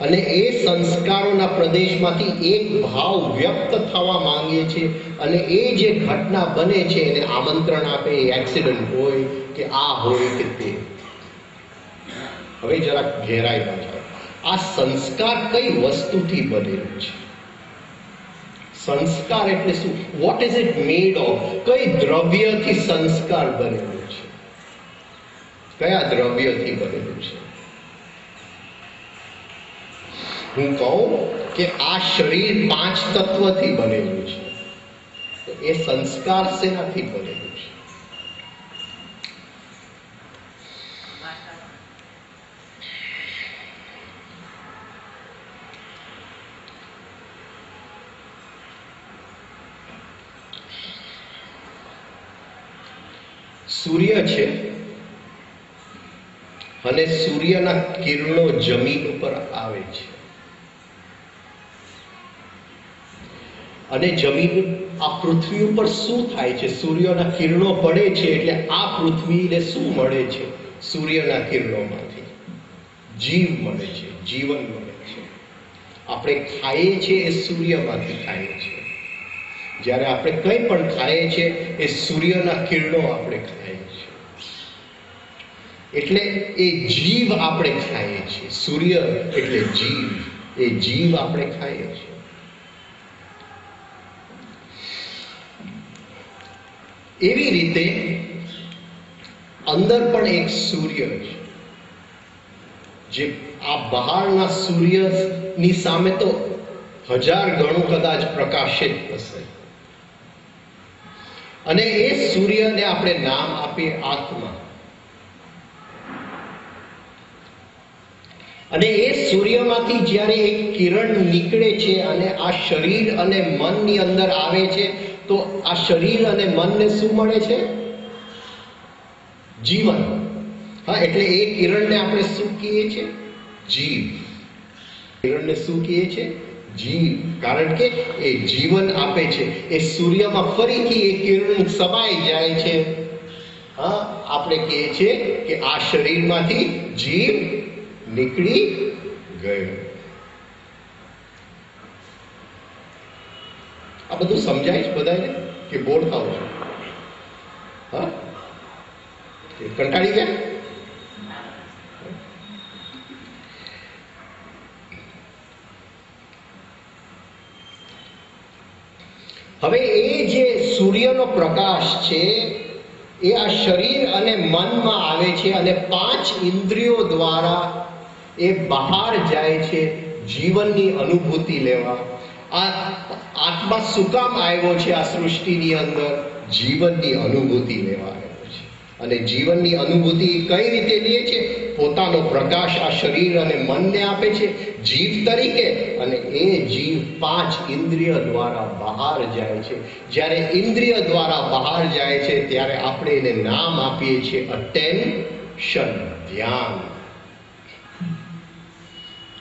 અને એ સંસ્કારોના પ્રદેશમાંથી એક ભાવ વ્યક્ત થવા માંગે છે, અને એ જે ઘટના બને છે એને આમંત્રણ આપે. એક્સિડન્ટ હોય કે આ હોય કે તે. હવે જરા ઘેરાઈમાં જાઓ. આ સંસ્કાર કઈ વસ્તુથી બનેલું છે? સંસ્કાર એટલે શું? What is it made of? કઈ દ્રવ્યથી સંસ્કાર બનેલું છે? કયા દ્રવ્યથી બનેલું છે? હું કહું કે આ શરીર 5 તત્વથી બનેલું છે, તો એ સંસ્કાર શેનાથી બનેલું છે? સૂર્ય છે અને સૂર્યના કિરણો જમીન ઉપર આવે છે અને જમીન આ પૃથ્વી ઉપર શું થાય છે? સૂર્યના કિરણો પડે છે એટલે આ પૃથ્વીને શું મળે છે? સૂર્યના કિરણોમાંથી જીવ મળે છે, જીવન મળે છે. આપણે ખાઈએ છીએ એ સૂર્યમાંથી ખાઈએ છીએ. જ્યારે આપણે કંઈ પણ ખાઈએ છીએ એ સૂર્યના કિરણો આપણે ખાઈએ છીએ. એટલે એ જીવ આપણે ખાઈએ છીએ. સૂર્ય એટલે જીવ, એ જીવ આપણે ખાઈએ છીએ. એવી રીતે અંદર પણ એક સૂર્ય છે, જે આ બહારના સૂર્યની સામે તો 1000 ગણું કદાચ પ્રકાશિત હશે. અને એ સૂર્યને આપણે નામ આપીએ આત્મા. અને એ સૂર્યમાંથી જ્યારે એક કિરણ નીકળે છે અને આ શરીર અને મનની અંદર આવે છે, તો આ શરીર અને મનને શું મળે છે? જીવન. હા, એટલે એ કિરણને આપણે શું કહીએ છીએ? જીવ. કિરણને શું કહીએ છીએ? જીવ. કારણ કે એ જીવન આપે છે. એ સૂર્યમાં ફરીથી એ કિરણ સમાઈ જાય છે. હા, આપણે કહીએ છીએ કે આ શરીરમાંથી જીવ નીકળી ગયો. આ બધું સમજાય છે બધાને કે બોર થાવ છો? હા, કંટાળી ગયા? હવે એ જે સૂર્યનો પ્રકાશ છે એ આ શરીર અને મનમાં આવે છે અને 5 ઇન્દ્રિયો દ્વારા એ બહાર જાય છે જીવનની અનુભૂતિ લેવા. આ આત્મા શું કામ આવ્યો છે આ સૃષ્ટિની અંદર? જીવનની અનુભૂતિ લેવા આવ્યો છે. અને જીવનની અનુભૂતિ કઈ રીતે લે છે? પોતાનો પ્રકાશ આ શરીર અને મનને આપે છે જીવ તરીકે, અને એ જીવ 5 ઇન્દ્રિય દ્વારા બહાર જાય છે. જ્યારે ઇન્દ્રિય દ્વારા બહાર જાય છે ત્યારે આપણે એને નામ આપીએ છીએ અટેન્શન, ધ્યાન.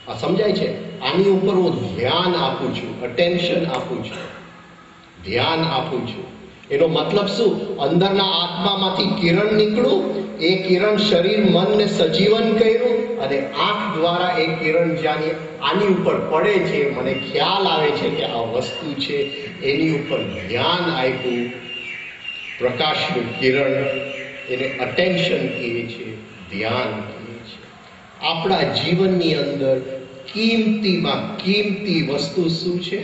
આ સમજાય છે? આની ઉપર હું ધ્યાન આપું છું, અટેન્શન આપું છું, ધ્યાન આપું છું. એનો મતલબ શું? અંદરના આત્મામાંથી કિરણ નીકળ્યું, એ કિરણ શરીર મનને સજીવન કર્યું, અને આંખ દ્વારા એ કિરણ જ્યાં આની ઉપર પડે છે, મને ખ્યાલ આવે છે કે આ વસ્તુ છે, એની ઉપર ધ્યાન આપ્યું, પ્રકાશનું કિરણ, એને અટેન્શન કહીએ છીએ, ધ્યાન કહીએ છીએ. આપણા જીવનની અંદર કિંમતીમાં કિંમતી વસ્તુ શું છે?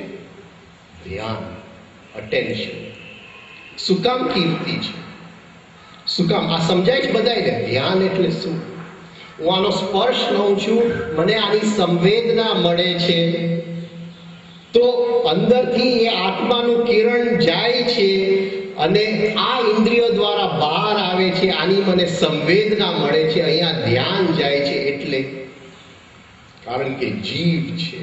ધ્યાન, અટેન્શન. શું કામ કિંમતી છે? શું કામ? આ સમજાય છે બધાને? ધ્યાન એટલે શું? હું આનો સ્પર્શ લઉં છું, મને આની સંવેદના મળે છે, તો અંદરથી એ આત્માનું કિરણ જાય છે અને આ ઇન્દ્રિયો દ્વારા બહાર આવે છે, આની મને સંવેદના મળે છે, અહીંયા ધ્યાન જાય છે. એટલે કારણ કે જીવ છે.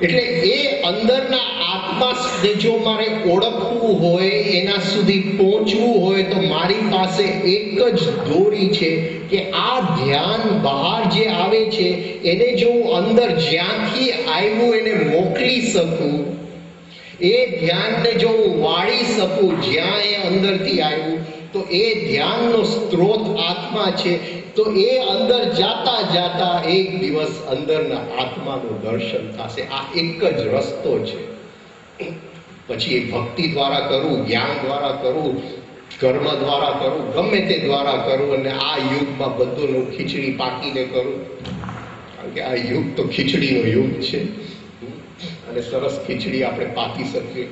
એટલે એ અંદરના આત્માને જો મારે ઓળખવું હોય, એના સુધી પહોંચવું હોય, તો મારી પાસે એક જ દોરી છે કે આ ધ્યાન બહાર જે આવે છે એને જો હું અંદર જ્યાંથી આવ્યું એને મોકલી શકું, એ ધ્યાનને જો હું વાળી શકું જ્યાં એ અંદરથી આવ્યું, તો એ ધ્યાનનો સ્ત્રોત આત્મા છે. તો એ અંદર જાતા જાતા એક દિવસ અંદરના આત્માનું દર્શન થશે. આ એક જ રસ્તો છે. પછી એ ભક્તિ દ્વારા કરું, જ્ઞાન દ્વારા કરું, કર્મ દ્વારા કરું, ગમે તે દ્વારા કરું, અને આ યુગમાં બધું ખીચડી પાકીને કરું, કારણ કે આ યુગ તો ખીચડીનો યુગ છે. અને સરસ ખીચડી આપણે પાકી શકીએ.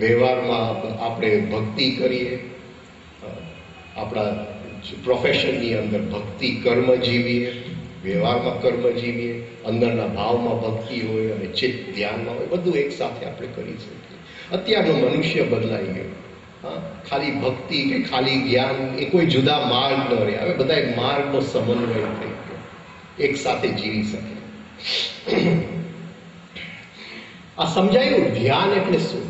વ્યવહારમાં આપણે ભક્તિ કરીએ, આપણા પ્રોફેશનની અંદર ભક્તિ કર્મ જીવીએ, વ્યવહારમાં કર્મ જીવીએ, અંદરના ભાવમાં ભક્તિ હોય અને ચિત્ત ધ્યાનમાં હોય, બધું એક સાથે આપણે કરી શકીએ. અત્યારનો મનુષ્ય બદલાઈ ગયો. હા, ખાલી ભક્તિ કે ખાલી જ્ઞાન એ કોઈ જુદા માર્ગ ન રહે. હવે બધા માર્ગનો સમન્વય થઈ ગયો, એક સાથે જીવી શકે. આ સમજાયું? ધ્યાન એટલે શું?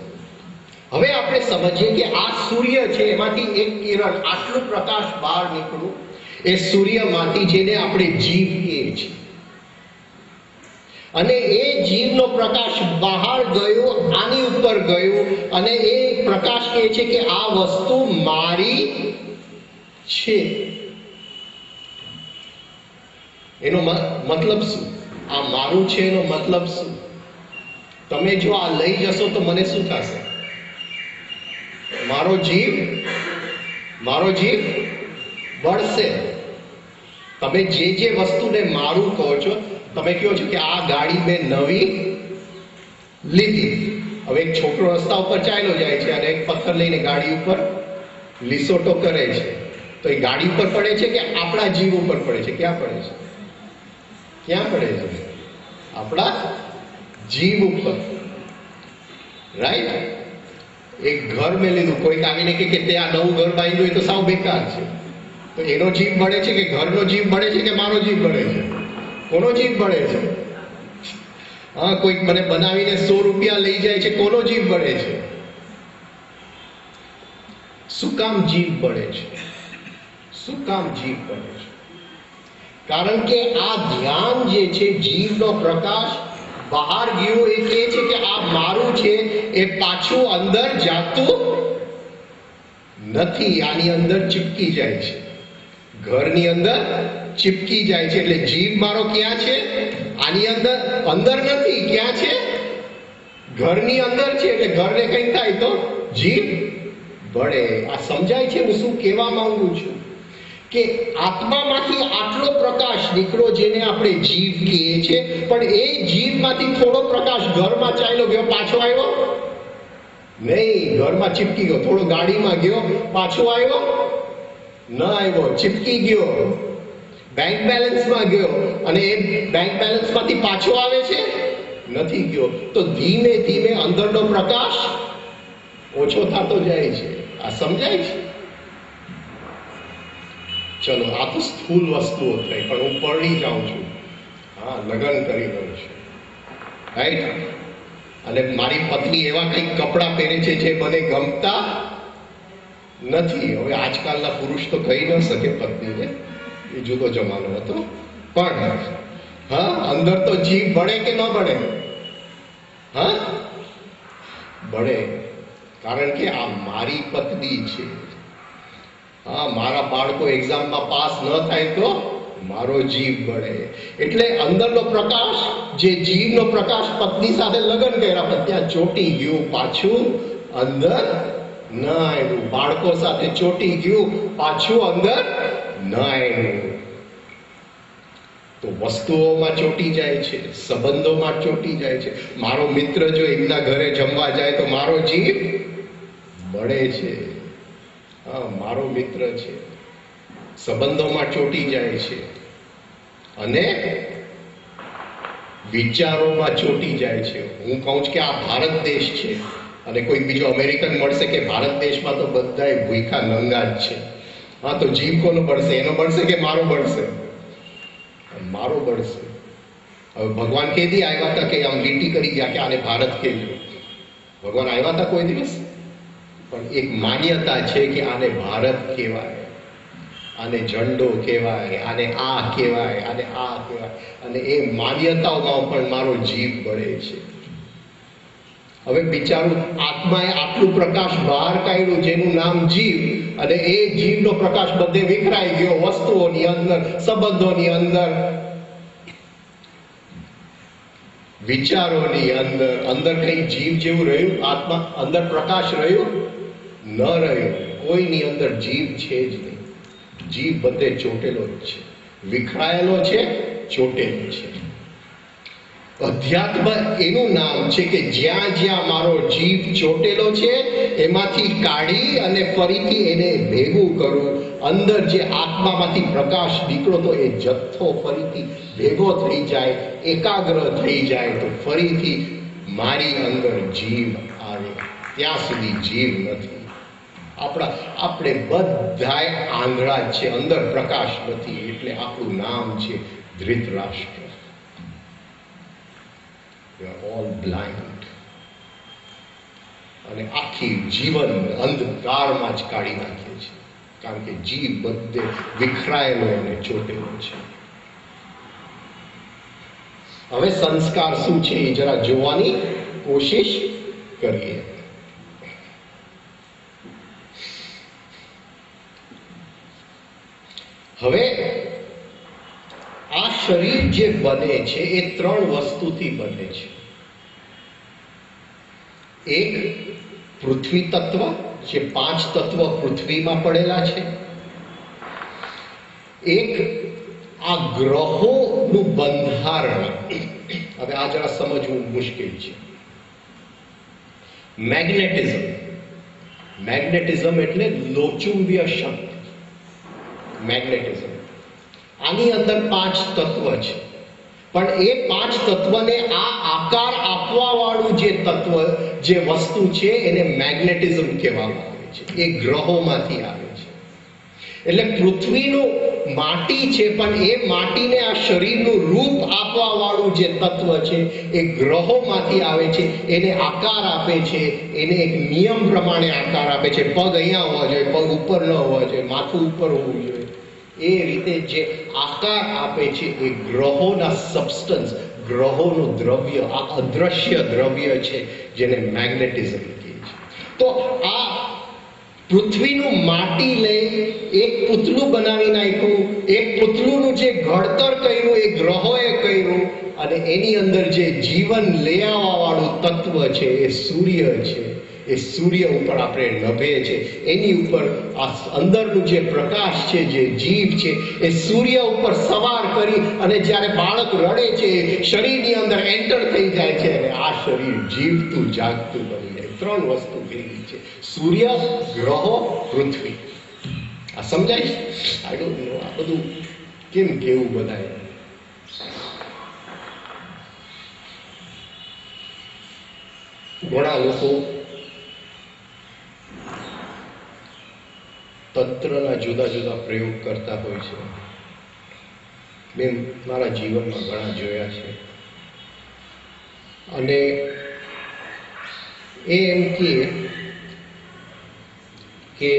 હવે આપણે સમજીએ કે આ સૂર્ય છે, એમાંથી એક કિરણ, આટલું પ્રકાશ બહાર નીકળ્યું, એ સૂર્યમાંથી જેને આપણે જીવ કહીએ છીએ, અને એ જીવનો પ્રકાશ બહાર ગયો, આની ઉપર ગયો, અને એ પ્રકાશ કહે છે કે આ વસ્તુ મારી છે. એનો મતલબ શું? આ મારું છે એનો મતલબ શું? તમે જો આ લઈ જશો તો મને શું થશે? મારો જીવ બળશે. તમે જે વસ્તુને મારું કહો છો, તમે કહો છો કે આ ગાડી મેં નવી લીધી. હવે એક છોકરો રસ્તા ઉપર ચાલ્યો જાય છે અને એક પથ્થર લઈને ગાડી ઉપર લીસોટો કરે છે, તો એ ગાડી ઉપર પડે છે કે આપણા જીવ ઉપર પડે છે? ક્યાં પડે છે? આપણા જીવ ઉપર. રાઈટ? એક ઘર મેં લીધું, કોઈક આવીને કે ત્યાં નવું ઘર બાંધ્યું, એ તો સાવ બેકાર છે, તો એનો જીવ બળે છે કે ઘરનો જીવ બળે છે કે મારો જીવ બળે છે? કોનો જીવ બળે છે? હા, કોઈક મને બનાવીને 100 રૂપિયા લઈ જાય છે, કોનો જીવ બળે છે? શું કામ જીવ બળે છે? કારણ કે આ ધ્યાન જે છે, જીવનો પ્રકાશ બહાર ગયો, એ કહે છે કે આ મારું છે, એ પાછું અંદર જાતું નથી, આની અંદર ચીપકી જાય છે, ઘરની અંદર ચીપકી જાય છે. એટલે જીવ મારો ક્યાં છે? આની અંદર નથી. ક્યાં છે? ઘરની અંદર છે. એટલે ઘરને કંઈ થાય તો જીવ બળે. આ સમજાય છે હું શું કહેવા માંગુ છું? કે આત્મામાંથી આટલો પ્રકાશ નીકળ્યો, જેને આપણે જીવ કહીએ છીએ, પણ એ જીવમાંથી થોડો પ્રકાશ ઘરમાં ચાલ્યો ગયો, પાછો આવ્યો નહીં. ઘરમાં ચીપકી ગયો. થોડો ગાડીમાં ગયો, પાછો આવ્યો ન આવ્યો, ચીપકી ગયો. બેંક બેલેન્સમાં ગયો, અને એ બેંક બેલેન્સમાંથી પાછો આવે છે? નથી ગયો. તો ધીમે ધીમે અંદરનો પ્રકાશ ઓછો થતો જાય છે. આ સમજાય છે? ચલો, આ તો સ્થૂળ વસ્તુઓ થઈ, પણ હું પરણી જાઉં છું, હા, લગ્ન કરી દઉં છું, રાઈટ? અને મારી પત્ની એવા કંઈક કપડાં પહેરે છે જે મને ગમતા નથી. હવે આજકાલના પુરુષ તો કહી ન શકે પત્નીને, એ જુદો જમાનો હતો, પણ હા, અંદર તો જીવ બળે કે ન બળે? હા, બળે. કારણ કે આ મારી પત્ની છે. હા, મારા બાળકો એક્ઝામમાં પાસ ન થાય તો મારો જીવ બળે. એટલે અંદરનો પ્રકાશ, જે જીવનો પ્રકાશ, પત્ની સાથે લગ્ન કર્યા, પણ ત્યાં ચોટી ગયું, પાછું અંદર ન આવ્યું. બાળકો સાથે ચોટી ગયું, પાછું અંદર ન આવ્યું. તો વસ્તુઓમાં ચોટી જાય છે, સંબંધોમાં ચોટી જાય છે. મારો મિત્ર જો એમના ઘરે જમવા જાય તો મારો જીવ બળે છે. હા, મારો મિત્ર છે. સંબંધોમાં ચોટી જાય છે, અને વિચારોમાં ચોટી જાય છે. હું કહું છું કે આ ભારત દેશ છે, અને કોઈ બીજો અમેરિકન મળશે કે ભારત દેશમાં તો બધાય ભૂખા નંગા જ છે. હા, તો જીવ કોનો બળશે? એનો બળશે કે મારો બળશે? મારો બળશે. હવે ભગવાન કેદી આવ્યા હતા કે આમ લીટી કરી ગયા કે આને ભારત કહેજો? ભગવાન આવ્યા હતા કોઈ દિવસ? પણ એક માન્યતા છે કે આને ભારત કહેવાય, આને ઝંડો કહેવાય, આને આ કહેવાય, આને આ કહેવાય, અને એ માન્યતાઓમાં પણ મારો જીવ બળે છે. હવે બિચારું આત્માએ આટલું પ્રકાશ બહાર કાઢ્યું, જેનું નામ જીવ, અને એ જીવનો પ્રકાશ બધે વિખરાઈ ગયો, વસ્તુઓની અંદર, સંબંધોની અંદર, વિચારોની અંદર. અંદર કઈ જીવ જેવું રહ્યું? આત્મા અંદર પ્રકાશ રહ્યું? ન રહ્યું. કોઈની અંદર જીવ છે જ નહીં. જીવ બધે ચોટેલો જ છે, વિખરાયેલો છે, ચોટેલો છે. અધ્યાત્મ એનું નામ છે કે જ્યાં જ્યાં મારો જીવ ચોટેલો છે, એમાંથી કાઢી અને ફરીથી એને ભેગું કરું. અંદર જે આત્મામાંથી પ્રકાશ નીકળો તો એ જથ્થો ફરીથી ભેગો થઈ જાય, એકાગ્ર થઈ જાય, તો ફરીથી મારી અંદર જીવ આવે. ત્યાં સુધી જીવ નથી. આપણે બધાય આંધળા જ છે, અંદર પ્રકાશ નથી. એટલે આપણું નામ છે Dhritarashtra. We are all blind. અને આખી જીવન અંધકારમાં જ કાઢી નાખીએ છીએ, કારણ કે જીવ બધે વિખરાયેલો અને ચોટેલો છે. હવે સંસ્કાર શું છે એ જરા જોવાની કોશિશ કરીએ. હવે આ શરીર જે બને છે એ 3 વસ્તુથી બને છે. એક પૃથ્વી તત્વ, જે 5 તત્વ પૃથ્વીમાં પડેલા છે. એક આ ગ્રહોનું બંધારણ, હવે આ જરા સમજવું મુશ્કેલ છે. મેગ્નેટિઝમ એટલે લોચુંબીય શક્તિ. મેગ્નેટિઝમ આની અંદર 5 તત્વ છે, પણ એ 5 તત્વને આ આકાર આપવા વાળું જે તત્વ, જે વસ્તુ છે એને મેગ્નેટિઝમ કહેવામાં આવે છે. એ ગ્રહોમાંથી આવે છે. એટલે પૃથ્વીનું માટી છે, પણ એ માટીને આ શરીરનું રૂપ આપવા વાળું જે તત્વ છે એ ગ્રહોમાંથી આવે છે. એને આકાર આપે છે, એને એક નિયમ પ્રમાણે આકાર આપે છે. પગ અહીંયા હોવા જોઈએ, પગ ઉપર ન હોવા જોઈએ, માથું ઉપર હોવું જોઈએ. એ રીતે જે આકાર આપે છે એ ગ્રહોના સબસ્ટન્સ, ગ્રહોનું દ્રવ્ય, આ અદ્રશ્ય દ્રવ્ય છે જેને મેગ્નેટિઝમ કહે છે. તો આ પૃથ્વીનું માટી લઈ એક પૂતળું બનાવી નાખ્યું. એક પૂતળુંનું જે ઘડતર કર્યું એ ગ્રહોએ કર્યું, અને એની અંદર જે જીવન લઈ આવવા વાળું તત્વ છે એ સૂર્ય છે. એ સૂર્ય ઉપર આપણે નભે છે. એની ઉપર આ અંદરનું જે પ્રકાશ છે, જે જીવ છે, એ સૂર્ય ઉપર સવાર કરી અને જ્યારે બાળક રડે છે શરીરની અંદર એન્ટર થઈ જાય છે, અને આ શરીર જીવતું જાગતું બની જાય. 3 વસ્તુ ભેગી છે: સૂર્ય, ગ્રહો, પૃથ્વી. આ સમજાય? આઈ ડોન્ટ નો આ બધું કેમ કેવું બધાય. ઘણા લોકો તંત્રના જુદા જુદા પ્રયોગ કરતા હોય છે. મેં મારા જીવનમાં ઘણા જોયા છે. અને એ એમ કે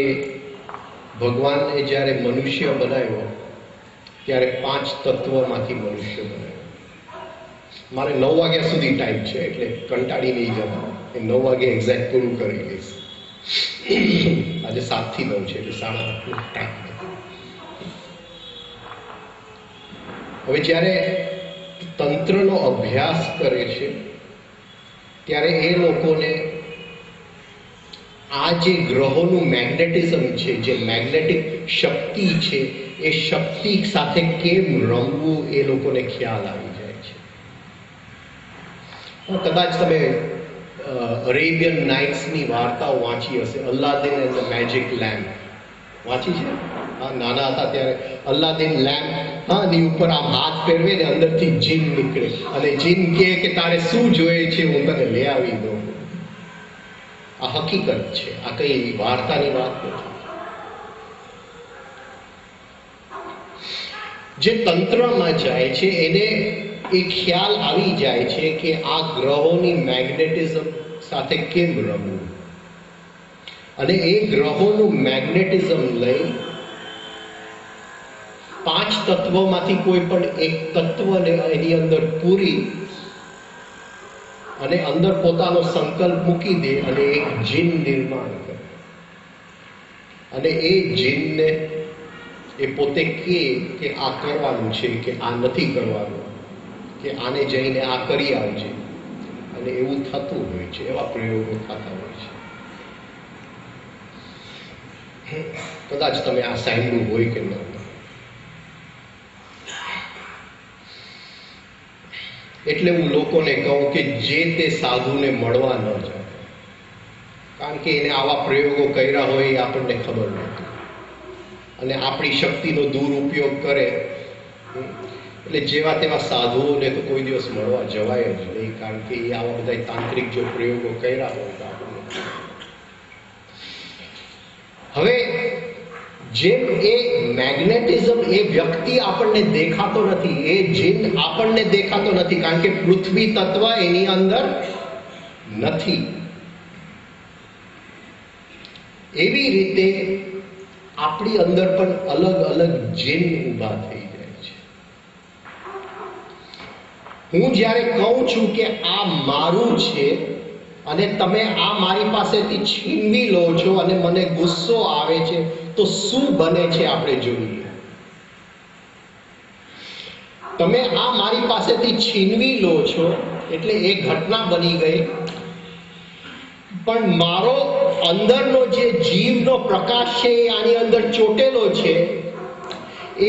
ભગવાને જ્યારે મનુષ્ય બનાવ્યો ત્યારે 5 તત્વમાંથી મનુષ્ય બનાવ્યો. મારે 9 વાગ્યા સુધી ટાઈમ છે, એટલે કંટાળી નહીં જતા. એ 9 વાગે એક્ઝેક્ટ પૂરું કરી લઈશ. આજે 7 થી 9 છે, એટલે 8:30 ટાઈમ. હવે જ્યારે તંત્રનો અભ્યાસ કરે છે ત્યારે એ લોકોને આ જે ગ્રહોનું મેગ્નેટિઝમ છે, જે મેગ્નેટિક શક્તિ છે, એ શક્તિ સાથે કેમ રમવું એ લોકોને ખ્યાલ આવી જાય છે. કદાચ તમે અરેબિયન નાઇટ્સની વાર્તાઓ વાંચી હશે. Aladdin and the magic lamp વાંચી છે? હા, નાના હતા ત્યારે અલ્લાદીન લેમ્પ, હા, એની ઉપર આમ હાથ ફેરવે ને અંદરથી જીન નીકળે, અને જીન કહે કે તારે શું જોઈએ છે હું તને લઈ આવી દઉં. આ હકીકત છે, આ કઈ વાર્તાની વાત નથી. જે તંત્રમાં જાય છે એને એ ખ્યાલ આવી જાય છે કે આ ગ્રહોની મેગ્નેટિઝમ સાથે કેમ રમવું, અને એ ગ્રહોનું મેગ્નેટિઝમ લઈ 5 તત્વોમાંથી કોઈ પણ એક તત્વને એની અંદર પૂરી અને અંદર પોતાનો સંકલ્પ મૂકી દે અને એક જીન નિર્માણ કરે. અને એ જીનને એ પોતે કે આ કરવાનું છે કે આ નથી કરવાનું, કે આને જઈને આ કરી આવજે. અને એવું થતું હોય છે, એવા પ્રયોગો થતા હોય છે. કદાચ તમે આ સાંભળ્યું હોય કે ન. એટલે હું લોકોને કહું કે જે તે સાધુને મળવા ન જાય, કારણ કે એને આવા પ્રયોગો કર્યા હોય એ આપણને ખબર નથી, અને આપણી શક્તિનો દુરુપયોગ કરે. એટલે જેવા તેવા સાધુઓને તો કોઈ દિવસ મળવા જવાય જ નહીં, કારણ કે એ આવા બધા તાંત્રિક જો પ્રયોગો કર્યા હોય તો આપણને. હવે જેમ એ મેગ્નેટિઝમ, એ વ્યક્તિ આપણને દેખાતો નથી, એ જીન આપણને દેખાતો નથી, કારણ કે પૃથ્વી તત્વ એની અંદર નથી. એવી રીતે આપણી અંદર પણ અલગ અલગ જીન ઊભા થઈ જાય છે. હું જ્યારે કહું છું કે આ મારું છે અને તમે આ મારી પાસેથી છીનવી લો છો અને મને ગુસ્સો આવે છે, તો શું બને છે આપણે જોઈએ. તમે આ મારી પાસેથી છીનવી લો છો એટલે એ ઘટના બની ગઈ, પણ મારો અંદરનો જે જીવનો પ્રકાશ છે એ આની અંદર ચોટેલો છે.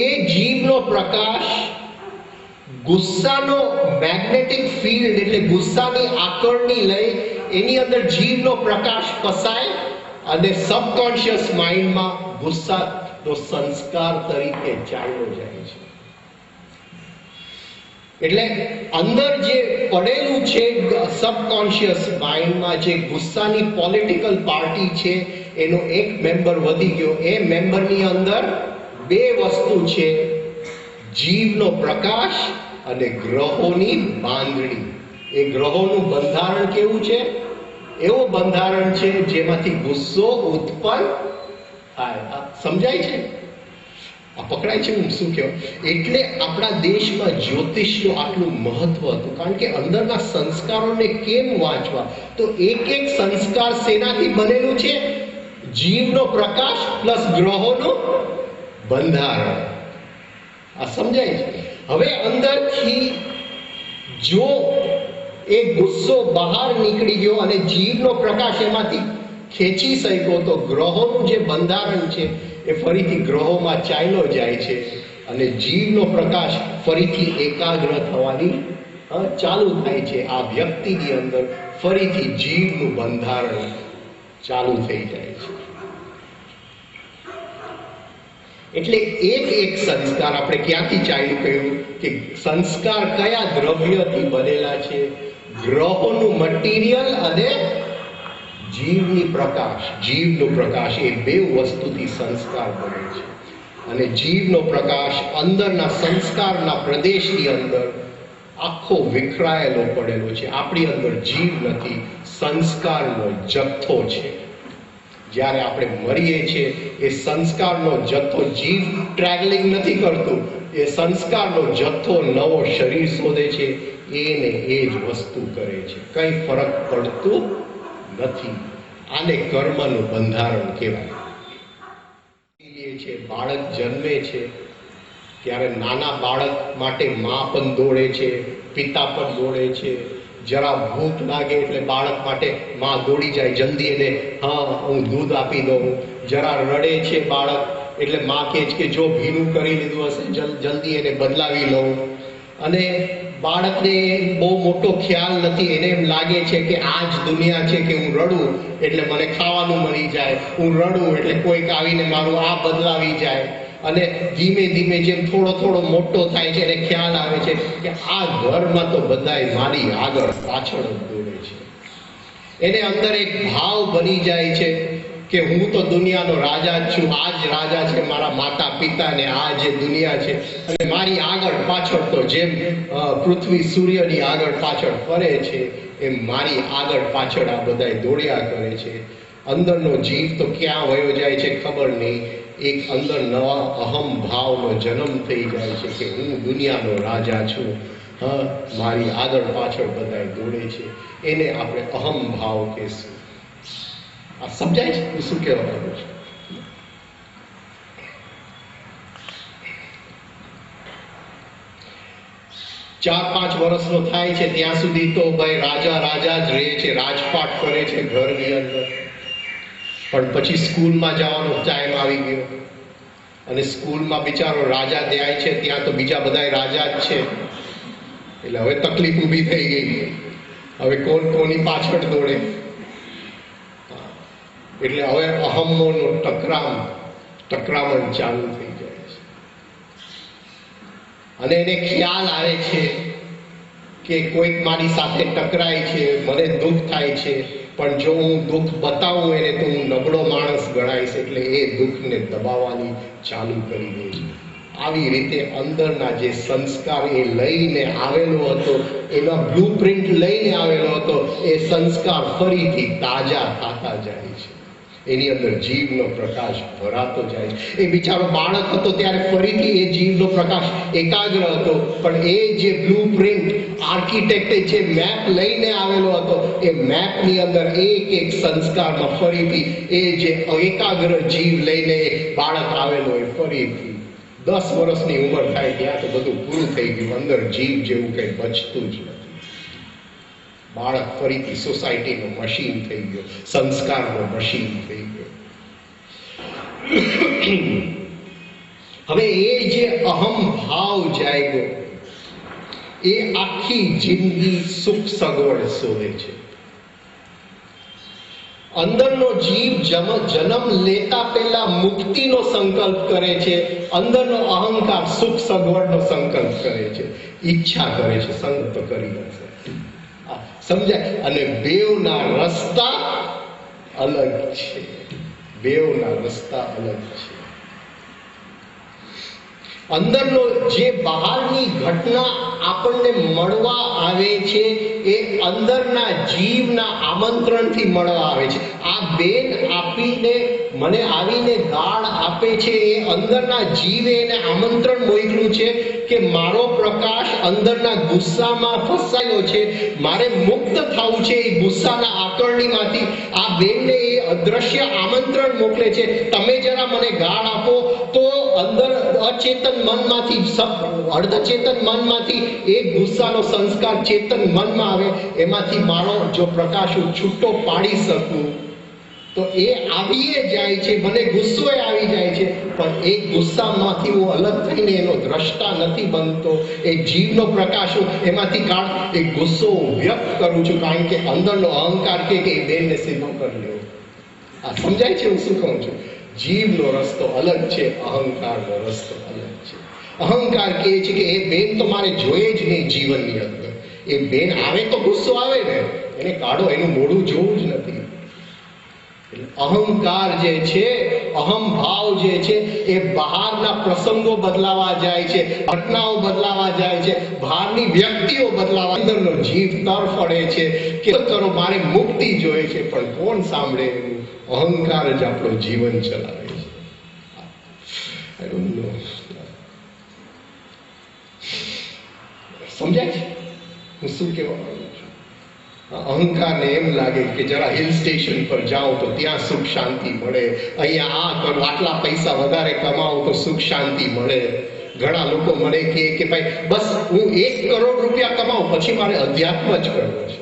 એ જીવનો પ્રકાશ ગુસ્સાનો મેગ્નેટિક ફિલ્ડ એટલે ગુસ્સાની આકળની લઈ એની અંદર જીવનો પ્રકાશ ફસાય અને સબકોન્શિયસ માઇન્ડમાં ગુસ્સાનો સંસ્કાર તરીકે ચાલ્યો જાય છે. એટલે અંદર જે પડેલું છે સબકોન્શિયસ માઇન્ડમાં, જે ગુસ્સાની પોલિટિકલ પાર્ટી છે એનો એક મેમ્બર વધી ગયો. એ મેમ્બરની અંદર બે વસ્તુ છે, જીવનો પ્રકાશ અને ગ્રહોની બાંધણી. એ ગ્રહોનું બંધારણ કેવું છે? એવું બંધારણ છે જેમાંથી ગુસ્સો ઉત્પન્ન થાય. સમજાય છે? આ પકડાય છે હું શું કહું? એટલે આપણા દેશમાં જ્યોતિષનું આટલું મહત્વ હતું, કારણ કે અંદરના સંસ્કારોને કેમ વાંચવા? તો એક એક સંસ્કાર શેનાથી બનેલું છે? જીવનો પ્રકાશ પ્લસ ગ્રહોનું બંધારણ. આ સમજાય છે? હવે અંદરથી જો એ ગુસ્સો બહાર નીકળી ગયો અને જીવનો પ્રકાશ એમાંથી ખેંચી શક્યો, તો ગ્રહોનું જે બંધારણ છે એ ફરીથી ગ્રહોમાં ચાલ્યો જાય છે અને જીવનો પ્રકાશ ફરીથી એકાગ્ર થવાની ચાલુ થાય છે. આ વ્યક્તિની અંદર ફરીથી જીવનું બંધારણ ચાલુ થઈ જાય છે. એટલે એક એક સંસ્કાર આપણે ક્યાંથી ચાલ્યું કહ્યું કે સંસ્કાર કયા દ્રવ્યથી બનેલા છે? ગ્રહોનું મટીરિયલ અને જીવની પ્રકાશ, જીવનો પ્રકાશ, એ બે વસ્તુથી સંસ્કાર બને છે. અને જીવનો પ્રકાશ અંદરના સંસ્કારના પ્રદેશની અંદર આખો વિખરાયેલો પડેલો છે. આપણી અંદર જીવ નથી, સંસ્કારનો જથ્થો છે. જ્યારે આપણે મરીએ છીએ એ સંસ્કારનો જથ્થો, જીવ ટ્રાવેલિંગ નથી કરતું, એ સંસ્કારનો જથ્થો નવો શરીર શોધે છે, એને એ જ વસ્તુ કરે છે. કંઈ ફરક પડતું નથી. આને કર્મનું બંધારણ કહેવાય. બાળક જન્મે છે ત્યારે નાના બાળક માટે મા પણ દોડે છે, પિતા પણ દોડે છે. જરા ભૂખ લાગે એટલે બાળક માટે મા દોડી જાય, જલ્દી એને હું દૂધ આપી દઉં. જરા રડે છે બાળક એટલે મા કહે છે કે જો ભીનું કરી લીધું હશે જલ્દી એને બદલાવી લઉં. અને બાળકને બહુ મોટો ખ્યાલ નથી, એને એમ લાગે છે કે આ જ દુનિયા છે કે હું રડું એટલે મને ખાવાનું મળી જાય, હું રડું એટલે કોઈક આવીને મારું આ બદલાવી જાય. અને ધીમે ધીમે જેમ થોડો થોડો મોટો થાય છે એને ખ્યાલ આવે છે કે આ ઘરમાં તો બધાય મારી આગળ પાછળ જ દોડે છે. એને અંદર એક ભાવ બની જાય છે કે હું તો દુનિયાનો રાજા જ છું, આ જ રાજા છે મારા માતા પિતા ને આ જે દુનિયા છે, અને મારી આગળ પાછળ તો જેમ પૃથ્વી સૂર્યની આગળ પાછળ ફરે છે એમ મારી આગળ પાછળ આ બધાય દોડ્યા કરે છે. અંદરનો જીવ તો ક્યાં વયો જાય છે ખબર નહીં. એક અંદર નવા અહમ ભાવનો જન્મ થઈ જાય છે કે હું દુનિયાનો રાજા છું, મારી આગળ પાછળ બધાય દોડે છે. એને આપણે અહમ ભાવ કહેશું. આ સમજાય છે હું શું કહેવા માંગુ છું? 4-5 વર્ષનો થાય છે ત્યાં સુધી તો ભાઈ રાજા રાજા જ રહે છે, રાજપાટ કરે છે ઘરની અંદર. પણ પછી સ્કૂલમાં જવાનો ટાઈમ આવી ગયો અને સ્કૂલમાં બિચારો રાજા જાય છે, ત્યાં તો બીજા બધા રાજા જ છે. એટલે હવે તકલીફ ઊભી થઈ ગઈ. હવે કોણ કોની પાછળ દોડે? એટલે હવે અહમનો ટકરામણ ચાલુ થઈ જાય છે. અને એને ખ્યાલ આવે છે કે કોઈક મારી સાથે ટકરાય છે, મને દુઃખ થાય છે, પણ જો હું દુઃખ બતાવું એને તો હું નબળો માણસ ગણાઈશ, એટલે એ દુઃખને દબાવવાની ચાલુ કરી દે છે. આવી રીતે અંદરના જે સંસ્કાર એ લઈને આવેલો હતો, એના બ્લુપ્રિન્ટ લઈને આવેલો હતો, એ સંસ્કાર ફરીથી તાજા થતા જાય છે. એની અંદર જીવનો પ્રકાશ ભરાતો જાય. એ બિચારો બાળક હતો ત્યારે ફરીથી એ જીવનો પ્રકાશ એકાગ્ર હતો, પણ એ જે બ્લુ પ્રિન્ટ આર્કિટેક્ટે જે મેપ લઈને આવેલો હતો, એ મેપની અંદર એક એક સંસ્કારમાં ફરીથી એ જે એકાગ્ર જીવ લઈને બાળક આવેલો, એ ફરીથી 10 વર્ષની ઉંમર થાય ત્યાં તો બધું પૂરું થઈ ગયું. અંદર જીવ જેવું કંઈ બચતું જ નથી. બાળક ફરીથી સોસાયટીનો મશીન થઈ ગયો, સંસ્કારનો મશીન થઈ ગયો. હવે એ જે અહમ ભાવ જાગ્યો, એ આખી જિંદગી સુખ સગવડ શોધે છે. અંદરનો જીવ જન્મ લેતા પહેલા મુક્તિનો સંકલ્પ કરે છે, અંદરનો અહંકાર સુખ સગવડનો સંકલ્પ કરે છે, ઈચ્છા કરે છે, સંગ તો કરી નથી. સમજાય? અને બેવના રસ્તા અલગ છે. બેવના રસ્તા અલગ છે. અંદરનો જે બહારની ઘટના આપણને મળવા આવે છે, એ અંદરના જીવના આમંત્રણથી મળવા આવે છે. આ બેન આપીને મને આવીને ગાળ આપે છે, એ અંદરના જીવે એને આમંત્રણ મોકલ્યું છે કે મારો પ્રકાશ અંદરના ગુસ્સામાં ફસાયો છે, મારે મુક્ત થવું છે એ ગુસ્સાના આકરણીમાંથી. આ બેનને એ અદ્રશ્ય આમંત્રણ મોકલે છે, તમે જરા મને ગાળ આપો તો અંદર અચેતન મનમાંથી, અર્ધચેતન મનમાંથી એક ગુસ્સાનો સંસ્કાર ચેતન મનમાં આવે, એમાંથી મારો જો પ્રકાશ હું છૂટો પાડી શકું તો એ આવીએ જાય છે. મને ગુસ્સો આવી જાય છે, પણ એ ગુસ્સામાંથી હું અલગ થઈને એનો દ્રષ્ટા નથી બનતો. એ જીવનો પ્રકાશ હું એમાંથી એ ગુસ્સો વ્યક્ત કરું છું, કારણ કે અંદરનો અહંકાર કે એ બેનને સીધો કરી લેવો. આ સમજાય છે હું શું કહું છું? જીવનો રસ્તો અલગ છે, અહંકારનો રસ્તો અલગ છે. અહંકાર કહે છે કે એ બેન તો મારે જોઈએ જ નહીં જીવનની અંદર. એ બેન આવે તો ગુસ્સો આવે ને, એને કાઢો, એનું મોઢું જોવું જ નથી. અહંકાર જે છે, અહમ ભાવ જે છે, એ બહારના પ્રસંગો બદલાવા જાય છે, ઘટનાઓ બદલાવા જાય છે, બહારની વ્યક્તિઓ બદલાવા, અંદરનો જીવ તરફડે છે કે કરો મારે મુક્તિ જોઈએ છે, પણ કોણ સાંભળે? એનું અહંકાર જ આપણું જીવન ચલાવે છે. I don't know. સમજાય છે હું શું કહેવા માંગુ છું? અહંકારને એમ લાગે કે જરા હિલ સ્ટેશન પર જાઓ તો ત્યાં સુખ શાંતિ મળે, અહીંયા આ કરો, આટલા પૈસા વધારે કમાવો તો સુખ શાંતિ મળે. ઘણા લોકો મને કે ભાઈ બસ હું 1 કરોડ રૂપિયા કમાઉં પછી મારે અધ્યાત્મ જ કરવો છે.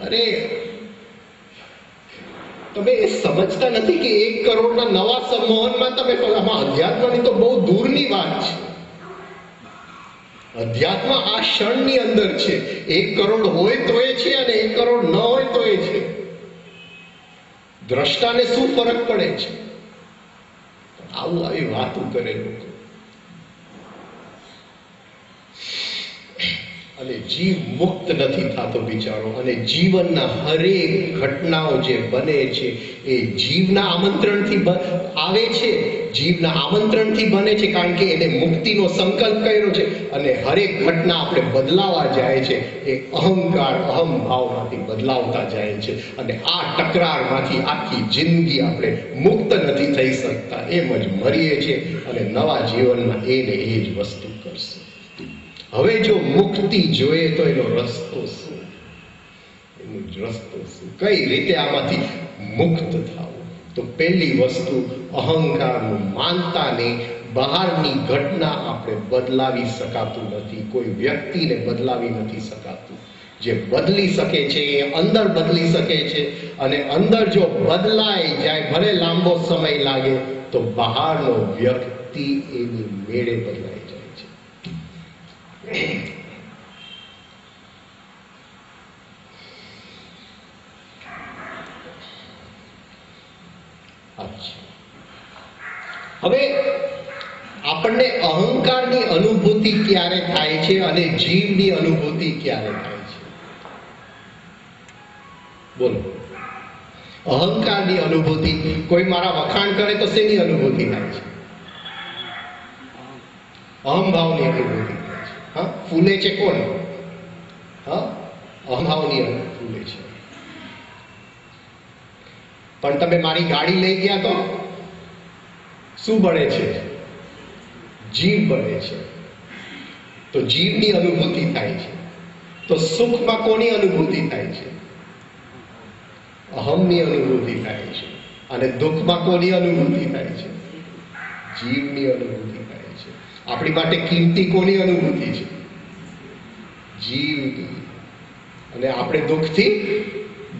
અરે તમે એ સમજતા નથી કે 1 કરોડના નવા સંમોહનમાં તમે અધ્યાત્મની તો બહુ દૂરની વાત છે. અધ્યાત્મ આ ક્ષણની અંદર છે. 1 કરોડ હોય તો એ છે અને 1 કરોડ ન હોય તો એ છે. દ્રષ્ટાને શું ફરક પડે છે? આવી વાતો કરે લોકો. અને જીવ મુક્ત નથી થતો બિચારો. અને જીવનના હરેક ઘટનાઓ જે બને છે એ જીવના આમંત્રણથી આવે છે, જીવના આમંત્રણથી બને છે, કારણ કે એને મુક્તિનો સંકલ્પ કર્યો છે. અને હરેક ઘટના આપણે બદલાવા જાય છે એ અહંકાર, અહમ ભાવમાંથી બદલાવતા જાય છે. અને આ ટકરારમાંથી આખી જિંદગી આપણે મુક્ત નથી થઈ શકતા. એમ જ મરીએ છીએ અને નવા જીવનમાં એને એ જ વસ્તુ કરશે. હવે જો મુક્તિ જોઈએ તો એનો રસ્તો શું? એનો રસ્તો શું? કઈ રીતે આમાંથી મુક્ત થવું? તો પહેલી વસ્તુ અહંકારનું માનતા નહીં. બહારની ઘટના આપણે બદલાવી શકાતું નથી, કોઈ વ્યક્તિને બદલાવી નથી શકાતું. જે બદલી શકે છે એ અંદર બદલી શકે છે. અને અંદર જો બદલાઈ જાય, ભલે લાંબો સમય લાગે, તો બહારનો વ્યક્તિ એની મેળે બદલાઈ જાય છે. હવે આપણને અહંકારની અનુભૂતિ ક્યારે થાય છે અને જીવની અનુભૂતિ ક્યારે થાય છે? બોલો. અહંકારની અનુભૂતિ, કોઈ મારા વખાણ કરે તો શેની અનુભૂતિ થાય છે? અહમભાવની અનુભૂતિ થાય છે. હા, ફૂલે છે કોણ? હા, અહમભાવની ફૂલે છે. પણ તમે મારી ગાડી લઈ ગયા તો શું બળે છે? જીવ બળે છે. તો જીવની અનુભૂતિ થાય છે. તો સુખમાં કોની અનુભૂતિ થાય છે? અહમની અનુભૂતિ થાય છે. અને દુઃખમાં કોની અનુભૂતિ થાય છે? જીવની અનુભૂતિ થાય છે. આપણી માટે કિંમતી કોની અનુભૂતિ છે? જીવની. અને આપણે દુઃખથી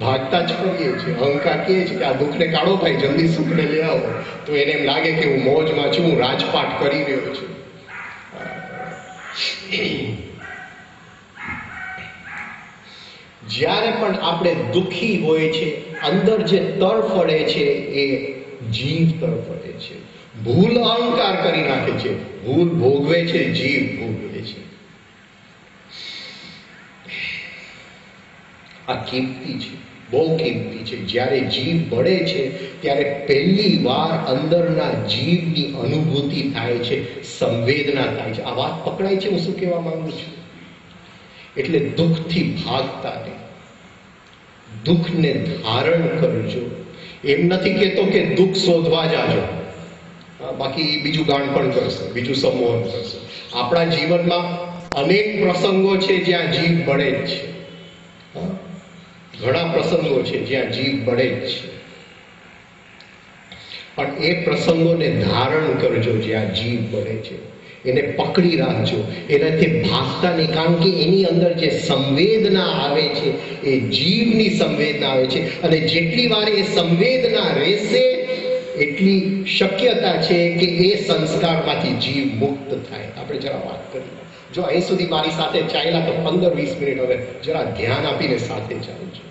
ભાગતા જ કરીએ છીએ. અહંકાર કહે છે કે આ દુઃખને કાઢો ભાઈ, જલ્દી સુખને લઈ આવો. તો એને એમ લાગે કે હું મોજમાં છું, હું રાજપાટ કરી રહ્યો છું. જ્યારે પણ આપણે દુઃખી હોય છે, અંદર જે તરફડે છે એ જીવ તરફડે છે. ભૂલ અહંકાર કરી નાખે છે, ભૂલ ભોગવે છે જીવ ભોગવે છે. આ કિંમતી છે, બહુ કિંમતી છે. જ્યારે જીવ બળે છે ત્યારે પહેલી વાર અંદરના જીવની અનુભૂતિ થાય છે, સંવેદના થાય છે. આ વાત પકડાય છે હું શું કહેવા માંગુ છું? એટલે દુઃખથી ભાગતા નહીં, દુઃખને ધારણ કરજો. એમ નથી કહેતો કે દુઃખ શોધવા જાજો, બાકી બીજું ગાણ પણ કરશે, બીજું સંમોહન કરશે. આપણા જીવનમાં અનેક પ્રસંગો છે જ્યાં જીવ બળે જ છે. ઘણા પ્રસંગો છે જ્યાં જીવ બળે જ છે. પણ એ પ્રસંગોને ધારણ કરજો જ્યાં જીવ બળે છે. એને પકડી રાખજો, એનાથી ભાગતા નહીં. કારણ કે એની અંદર જે સંવેદના આવે છે એ જીવની સંવેદના આવે છે. અને જેટલી વાર એ સંવેદના રહેશે એટલી શક્યતા છે કે એ સંસ્કારમાંથી જીવ મુક્ત થાય. આપણે જરા વાત કરીએ. જો અહીં સુધી મારી સાથે ચાલ્યા તો 15-20 મિનિટ હવે જરા ધ્યાન આપીને સાથે ચાલજો.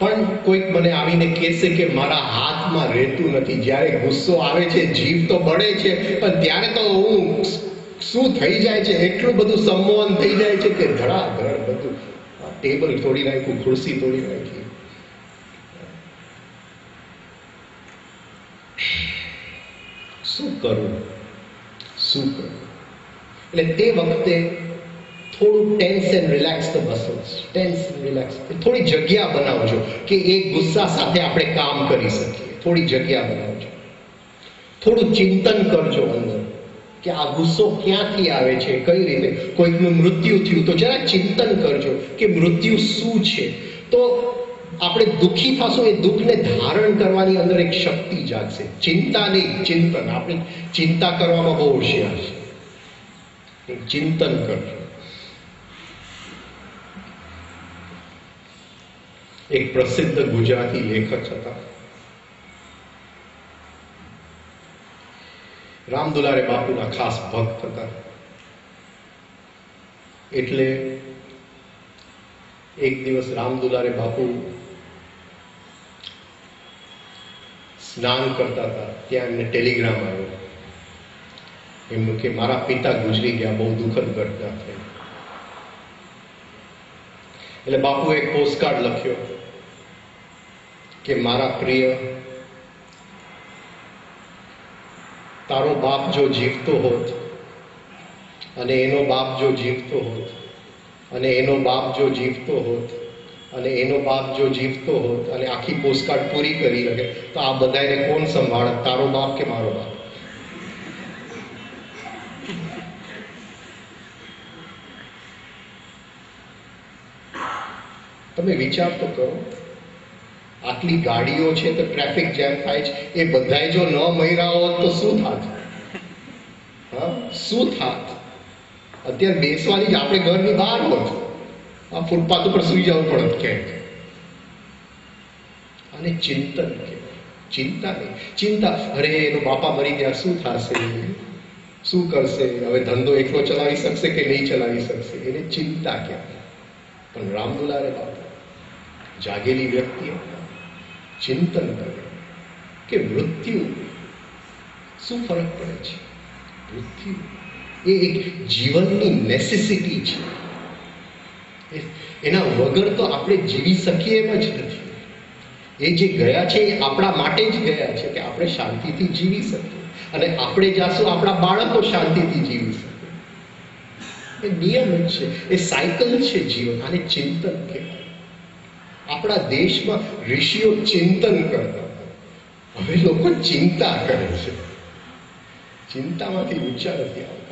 પણ કોઈક મને આવીને કહેશે કે મારા હાથમાં રહેતું નથી. જ્યારે ગુસ્સો આવે છે, જીવ તો બળે છે, પણ ત્યારે તો હું શું થઈ જાય છે, એટલું બધું સંમોહન થઈ જાય છે કે ધડાધડ બધું, ટેબલ તોડી નાખ્યું, ખુરશી તોડી નાખી. શું કરવું? શું કરવું? એટલે તે વખતે થોડું tense and relax the muscles. Tense and relax. થોડી જગ્યા બનાવજો કે એ ગુસ્સા સાથે આપણે કામ કરી શકીએ. થોડી જગ્યા બનાવજો. થોડું ચિંતન કરજો અંદર કે આ ગુસ્સો ક્યાંથી આવે છે, કઈ રીતે. કોઈકનું મૃત્યુ થયું તો જરા ચિંતન કરજો કે મૃત્યુ શું છે. તો આપણે દુઃખી થશું, એ દુઃખને ધારણ કરવાની અંદર એક શક્તિ જાગશે. ચિંતા નહીં, ચિંતન. આપણે ચિંતા કરવામાં બહુ હોશિયાર છે. ચિંતન કરજો. એક પ્રસિદ્ધ ગુજરાતી લેખક હતા, રામ દુલારે બાપુના ખાસ ભક્ત હતા. એટલે એક દિવસ રામ દુલારે બાપુ સ્નાન કરતા હતા, ત્યાં એમને ટેલિગ્રામ આવ્યો એમનું કે મારા પિતા ગુજરી ગયા, બહુ દુઃખદ ઘટના થઈ. એટલે બાપુએ એક પોસ્ટકાર્ડ લખ્યો કે મારા પ્રિય, તારો બાપ જો જીવતો હોત અને એનો બાપ જો જીવતો હોત અને એનો બાપ જો જીવતો હોત અને એનો બાપ જો જીવતો હોત, અને આખી પોસ્ટકાર્ડ પૂરી કરી રહે, તો આ બધાને કોણ સંભાળત, તારો બાપ કે મારો બાપ? તમે વિચાર તો કરો. આટલી ગાડીઓ છે તો ટ્રાફિક જેમ થાય છે, એ બધાય જો ન મર્યા હોત તો શું થાત? હા, શું થાત? અત્યારે બેસવાની જ આપણે ઘરની બહાર હોત, આ ફૂટપાથ ઉપર સુઈ જવું પડત ક્યાંક. અને ચિંતન કહેવાય. ચિંતા નહીં, ચિંતા. અરે એનો બાપા મરી ગયા, શું થશે, શું કરશે, હવે ધંધો એકલો ચલાવી શકશે કે નહીં ચલાવી શકશે, એને ચિંતા કહેવાય. પણ રામ દુલારે બાપા જાગેલી વ્યક્તિ ચિંતન કરે કે મૃત્યુ શું ફરક પડે છે. મૃત્યુ એ એક જીવનની નેસેસિટી છે. એના વગર તો આપણે જીવી શકીએ એમ જ નથી. એ જે ગયા છે એ આપણા માટે જ ગયા છે કે આપણે શાંતિથી જીવી શકીએ, અને આપણે જાશું આપણા બાળકો શાંતિથી જીવી શકે. એ નિયમ જ છે, એ સાયકલ છે જીવન. આને ચિંતન કહેવાય. આપણા દેશમાં ઋષિઓ ચિંતન કરતા, હવે લોકો ચિંતા કરે છે. ચિંતામાંથી ઊંચા નથી આવતા.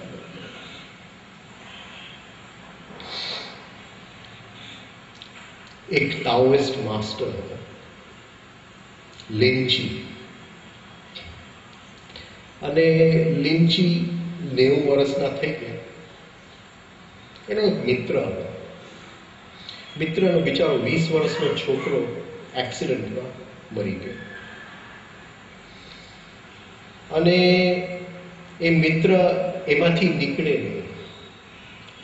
એક તાઓઇસ્ટ માસ્ટર હતા, લિનચી, અને લિનચી 90 વર્ષના થઈ ગયા. એનો એક મિત્ર હતો. મિત્રનો બિચારો 20 વર્ષનો છોકરો એક્સિડન્ટમાં મરી ગયો. અને એ મિત્ર એમાંથી નીકળે નહીં,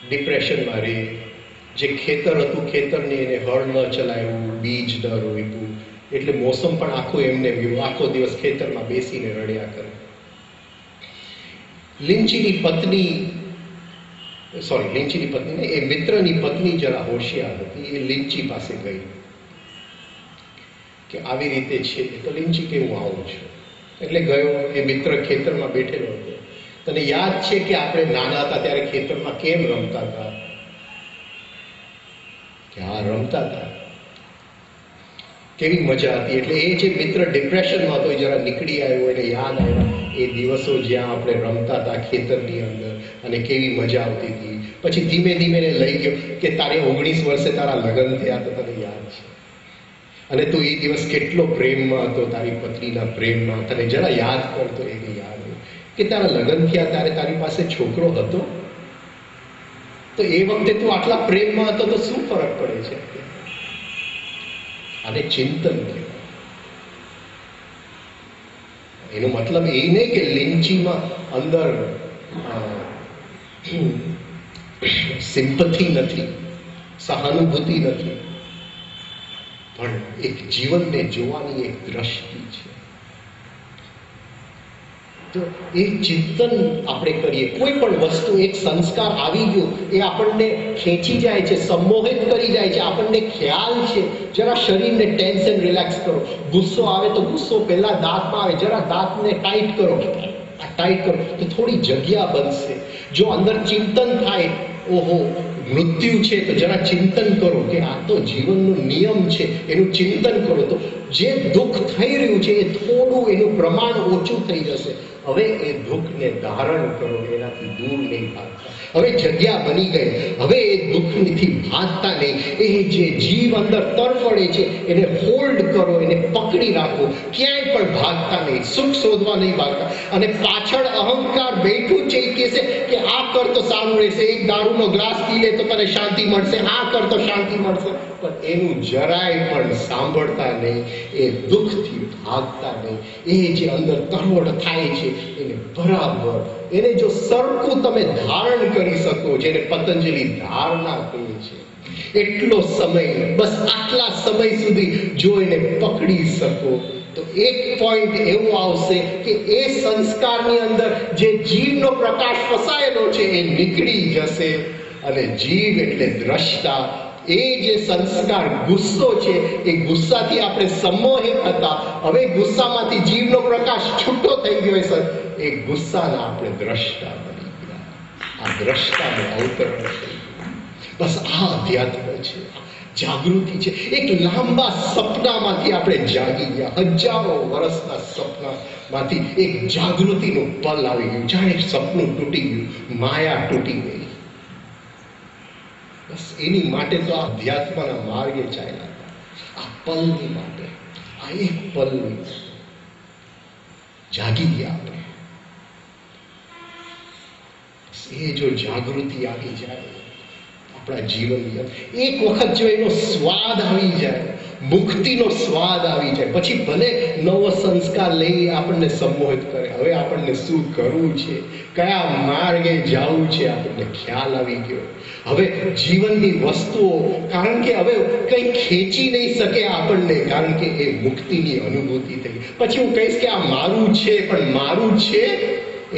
ડિપ્રેશનમાં રહે. જે ખેતર હતું, ખેતરની એને હળ ન ચલાવ્યું, બીજ ન રોપ્યું, એટલે મોસમ પણ આખું એમને ગયું. આખો દિવસ ખેતરમાં બેસીને રડ્યા કરે. લિંચીની પત્ની ને એ મિત્રની પત્ની જરા હોશિયાર હતી. એ લિંચી પાસે ગઈ કે આવી રીતે છે. તો લિંચી કે હું આવું છું. એટલે ગયો. એ મિત્ર ખેતરમાં બેઠેલો હતો. તને યાદ છે કે આપણે નાના હતા ત્યારે ખેતરમાં કેમ રમતા હતા? કે હા, રમતા હતા. કેવી મજા હતી. એટલે એ જે મિત્ર ડિપ્રેશનમાં હતો, જરા નીકળી આવ્યો. એને યાદ આવ્યા એ દિવસો જ્યાં આપણે રમતા હતા ખેતરની અંદર, અને કેવી મજા આવતી હતી. પછી ધીમે ધીમે એને લઈ ગયો કે તારે 19 વર્ષે તારા લગ્ન થયા તો તને યાદ છે, અને તું એ દિવસ કેટલો પ્રેમમાં હતો, તારી પત્નીના પ્રેમમાં. તને જરા યાદ કરતો. એને યાદ કે તારા લગ્ન થયા ત્યારે તારી પાસે છોકરો હતો, તો એ વખતે તું આટલા પ્રેમમાં હતો, તો શું ફરક પડે છે? આને ચિંતન કહેવાય. એનો મતલબ એ નહીં કે લિંચીમાં અંદર સિમ્પથી નથી, સહાનુભૂતિ નથી, પણ એક જીવનને જોવાની એક દ્રષ્ટિ છે. તો એ ચિંતન આપણે કરીએ. કોઈ પણ વસ્તુ, એક સંસ્કાર આવી ગયો, એ આપણને ખેંચી જાય છે, સંમોહિત કરી જાય છે. આપણને ખ્યાલ છે, જરા શરીરને ટેન્શન રિલેક્સ કરો. ગુસ્સો આવે તો ગુસ્સો પહેલા દાંતમાં આવે, જરા દાંતને ટાઈટ કરો, તો થોડી જગ્યા બનશે. જો અંદર ચિંતન થાય, ઓહો મૃત્યુ છે, તો જરા ચિંતન કરો કે આ તો જીવનનો નિયમ છે, એનું ચિંતન કરો. તો જે દુઃખ થઈ રહ્યું છે એ થોડું એનું પ્રમાણ ઓછું થઈ જશે. હવે એ દુઃખને ધારણ કરો, એનાથી દૂર નહીં ભાગતા. હવે જગ્યા બની ગઈ. હવે એ દુઃખથી ભાગતા નહીં. એ જે જીવ અંદર તરફડે છે એને હોલ્ડ કરો, એને પકડી રાખો. ક્યાંય પણ ભાગતા નહીં, સુખ શોધવા નહીં ભાગતા. અને પાછળ અહંકાર બેઠું છે, એ કહેશે કે આ કર તો સારું રહેશે, એક દારૂનો ગ્લાસ પી લે તો તને શાંતિ મળશે, આ કર તો શાંતિ મળશે. પણ એનું જરાય પણ સાંભળતા નહીં, એ દુઃખથી ભાગતા નહીં. એ જે અંદર તરવડ થાય છે એને બરાબર, એને જો સરખું તમે ધારણ કરી શકો, જેને પતંજલિ ધારણા કહે છે, એટલો સમય, બસ આટલા સમય સુધી જો એને પકડી શકો, તો એક પોઈન્ટ એવો આવશે કે એ સંસ્કારની અંદર જે જીવનો પ્રકાશ ફસાયેલો છે એ નીકળી જશે. અને જીવ એટલે દ્રષ્ટા. એ જે સંસ્કાર ગુસ્સો છે, એ ગુસ્સાથી આપણે સંમોહિત હતા. હવે ગુસ્સામાંથી જીવનો પ્રકાશ છૂટો થઈ ગયો છે. એ ગુસ્સાના આપણે દ્રષ્ટા બની ગયા. આ દ્રષ્ટાનું અવતરણ છે. બસ આ અધ્યાત્મ છે, જાગૃતિ છે. એક લાંબા સપનામાંથી આપણે જાગી ગયા. હજારો વર્ષના સપનામાંથી એક જાગૃતિનું પલ આવી ગયું. જાણે સપનું તૂટી ગયું, માયા તૂટી ગઈ. બસ એની માટે તો આ અધ્યાત્મના માર્ગે ચાલ્યા હતા. આ પલની માટે, આ એક પલની જાગી ગયા આપણે. એ જો જાગૃતિ આવી જાય આપણા જીવનની, એક વખત જો એનો સ્વાદ આવી જાય, મુક્તિનો સ્વાદ આવી જાય, પછી ભલે નવો સંસ્કાર લઈ આપણને સંમોહિત કરે. હવે આપણને શું કરવું છે, કયા માર્ગે જવું છે, આપણને ખ્યાલ આવી ગયો. હવે જીવનની વસ્તુઓ, કારણ કે હવે કંઈ ખેંચી નહીં શકે આપણને, કારણ કે એ મુક્તિની અનુભૂતિ થઈ. પછી હું કહીશ કે આ મારું છે, પણ મારું છે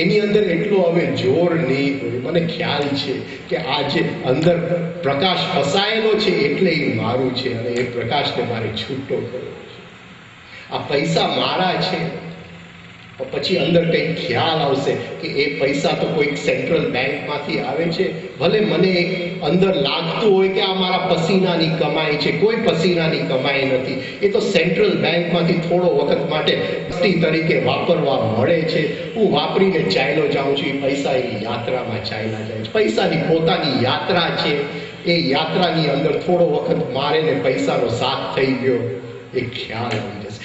એની અંદર એટલો હવે જોર નહીં હોય. મને ખ્યાલ છે કે આ જે અંદર પ્રકાશ ફસાયેલો છે એટલે એ મારું છે, અને એ પ્રકાશને મારે છૂટો કરવો છે. આ પૈસા મારા છે, પછી અંદર કંઈક ખ્યાલ આવશે કે એ પૈસા તો કોઈક સેન્ટ્રલ બેંકમાંથી આવે છે. ભલે મને એક અંદર લાગતું હોય કે આ મારા પસીનાની કમાઈ છે, કોઈ પસીનાની કમાઈ નથી. એ તો સેન્ટ્રલ બેંકમાંથી થોડો વખત માટે તરીકે વાપરવા મળે છે. હું વાપરીને ચાલ્યો જાઉં છું. એ પૈસા એની યાત્રામાં ચાલ્યા જાય છે. પૈસાની પોતાની યાત્રા છે. એ યાત્રાની અંદર થોડો વખત મારે ને પૈસાનો સાથ થઈ ગયો, એ ખ્યાલ આવી જશે.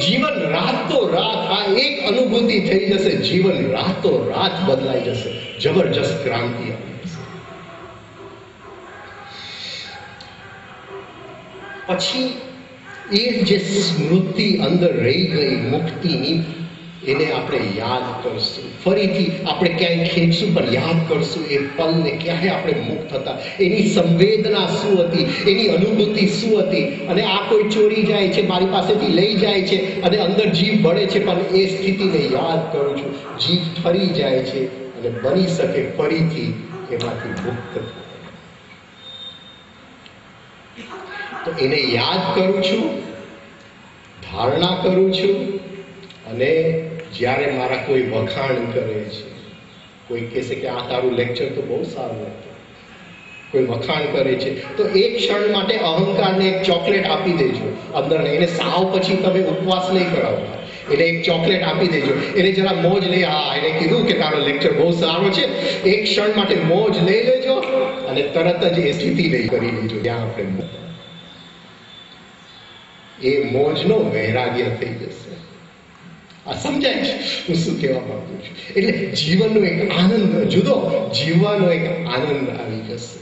જીવન રાતો રાત આ એક અનુભૂતિ થઈ જશે. જીવન રાતો રાત બદલાઈ જશે. જબરજસ્ત ક્રાંતિ આવી જશે. પછી એ જે સ્મૃતિ અંદર રહી ગઈ મુક્તિની, એને આપણે યાદ કરશું. ફરીથી આપણે ક્યાંય ખેંચશું પણ યાદ કરશું એ પલને, ક્યારે આપણે મુક્ત હતા, એની સંવેદના શું હતી, એની અનુભૂતિ શું હતી. અને આ કોઈ ચોરી જાય છે, મારી પાસેથી લઈ જાય છે અને અંદર જીવ બળે છે, પણ એ સ્થિતિને યાદ કરું છું. જીવ ફરી જાય છે અને બની શકે ફરીથી એમાંથી મુક્ત થાય. તો એને યાદ કરું છું, ધારણા કરું છું. અને જ્યારે મારા કોઈ વખાણ કરે છે, કોઈ કહેશે કે આ તારું લેક્ચર તો બહુ સારું હતું, કોઈ વખાણ કરે છે, તો એક ક્ષણ માટે અહંકારને એક ચોકલેટ આપી દેજો અંદર. એને સાવ પછી તમે ઉપવાસ નહીં કરાવતા, એને એક ચોકલેટ આપી દેજો. એને જરા મોજ લઈ, હા એને કીધું કે તારો લેક્ચર બહુ સારો છે, એક ક્ષણ માટે મોજ લઈ લેજો અને તરત જ એ સ્થિતિ નહીં કરી લેજો ત્યાં આપણે એ મોજનો વૈરાગ્ય થઈ જશે. આ સમજાય છે હું શું કહેવા માંગુ છું? એટલે જીવનનો એક આનંદ, જુદો જીવવાનો એક આનંદ આવી જશે.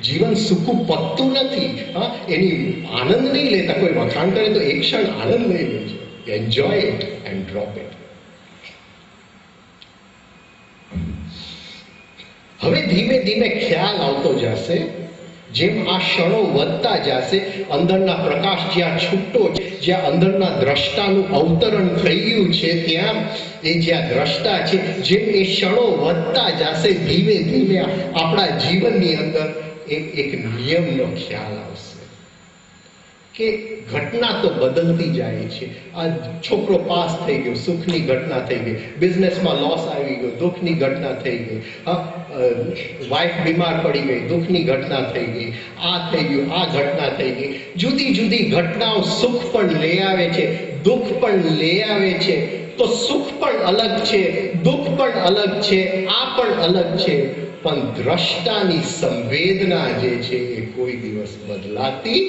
જીવન સૂકું પત્તું નથી. હા, એની આનંદ નહીં લેતા. કોઈ વખાણ કરે તો એક ક્ષણ આનંદ લઈ લેજો. Enjoy it and drop it. હવે ધીમે ધીમે ખ્યાલ આવતો જશે. જેમ આ ક્ષણો વધતા જશે, અંદરના પ્રકાશ જ્યાં છૂટો છે, જ્યાં અંદરના દ્રષ્ટાનું અવતરણ થઈ ગયું છે, ત્યાં એ જ્યાં દ્રષ્ટા છે, જેમ એ ક્ષણો વધતા જશે, ધીમે ધીમે આપણા જીવનની અંદર એક નિયમનો ખ્યાલ આવશે કે ઘટના તો બદલતી જાય છે. આ છોકરો પાસ થઈ ગયો, સુખની ઘટના થઈ ગઈ. બિઝનેસમાં લોસ આવી ગયો, દુઃખની ઘટના થઈ ગઈ. વાઈફ બીમાર પડી ગઈ, દુઃખની ઘટના થઈ ગઈ. આ થઈ ગયું, આ ઘટના થઈ ગઈ. જુદી જુદી ઘટનાઓ સુખ પણ લઈ આવે છે, દુઃખ પણ લઈ આવે છે. તો સુખ પણ અલગ છે, દુઃખ પણ અલગ છે, આ પણ અલગ છે. પણ દ્રષ્ટાની સંવેદના જે છે એ કોઈ દિવસ બદલાતી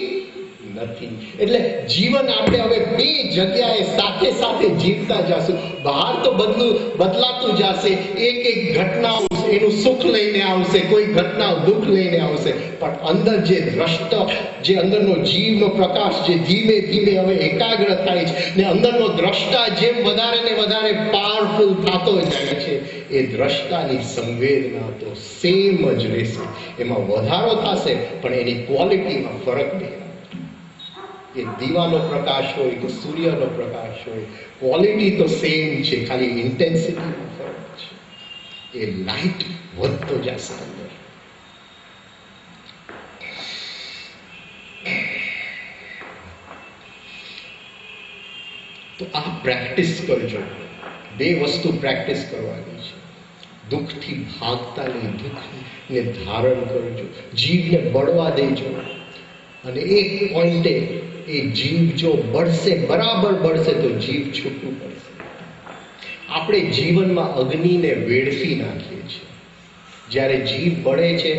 નથી. એટલે જીવન આપણે હવે બે જગ્યાએ સાથે સાથે જીવતા જશું. બહાર તો બદલાતું જશે. એક એક ઘટનાઓ એનું સુખ લઈને આવશે, કોઈ ઘટના દુઃખ લઈને આવશે. પણ અંદર જે દ્રષ્ટા, જે અંદરનો જીવનો પ્રકાશ જે ધીમે ધીમે હવે એકાગ્ર થાય છે ને અંદરનો દ્રષ્ટા જેમ વધારે ને વધારે પાવરફુલ થતો જાય છે, એ દ્રષ્ટાની સંવેદના તો સેમ જ રહેશે. એમાં વધારો થશે પણ એની ક્વોલિટીમાં ફરક નહીં. એ દીવાનો પ્રકાશ હોય કે સૂર્યનો પ્રકાશ હોય, ક્વોલિટી તો સેમ છે, ખાલી ઇન્ટેન્સિટીમાં ફરક છે. એ લાઇટ વધતો જશે અંદર. તો આ પ્રેક્ટિસ કરજો. બે વસ્તુ પ્રેક્ટિસ કરવાની છે. દુઃખથી ભાગતા નહીં, દુઃખને ધારણ કરજો, જીવને બળવા દેજો. અને એક પોઈન્ટે એ જીવ જો બળશે, બરાબર બળશે, તો જીવ છૂટવું પડશે. આપણે જીવનમાં અગ્નિને વેડફી નાખીએ છીએ. જ્યારે જીવ બળે છે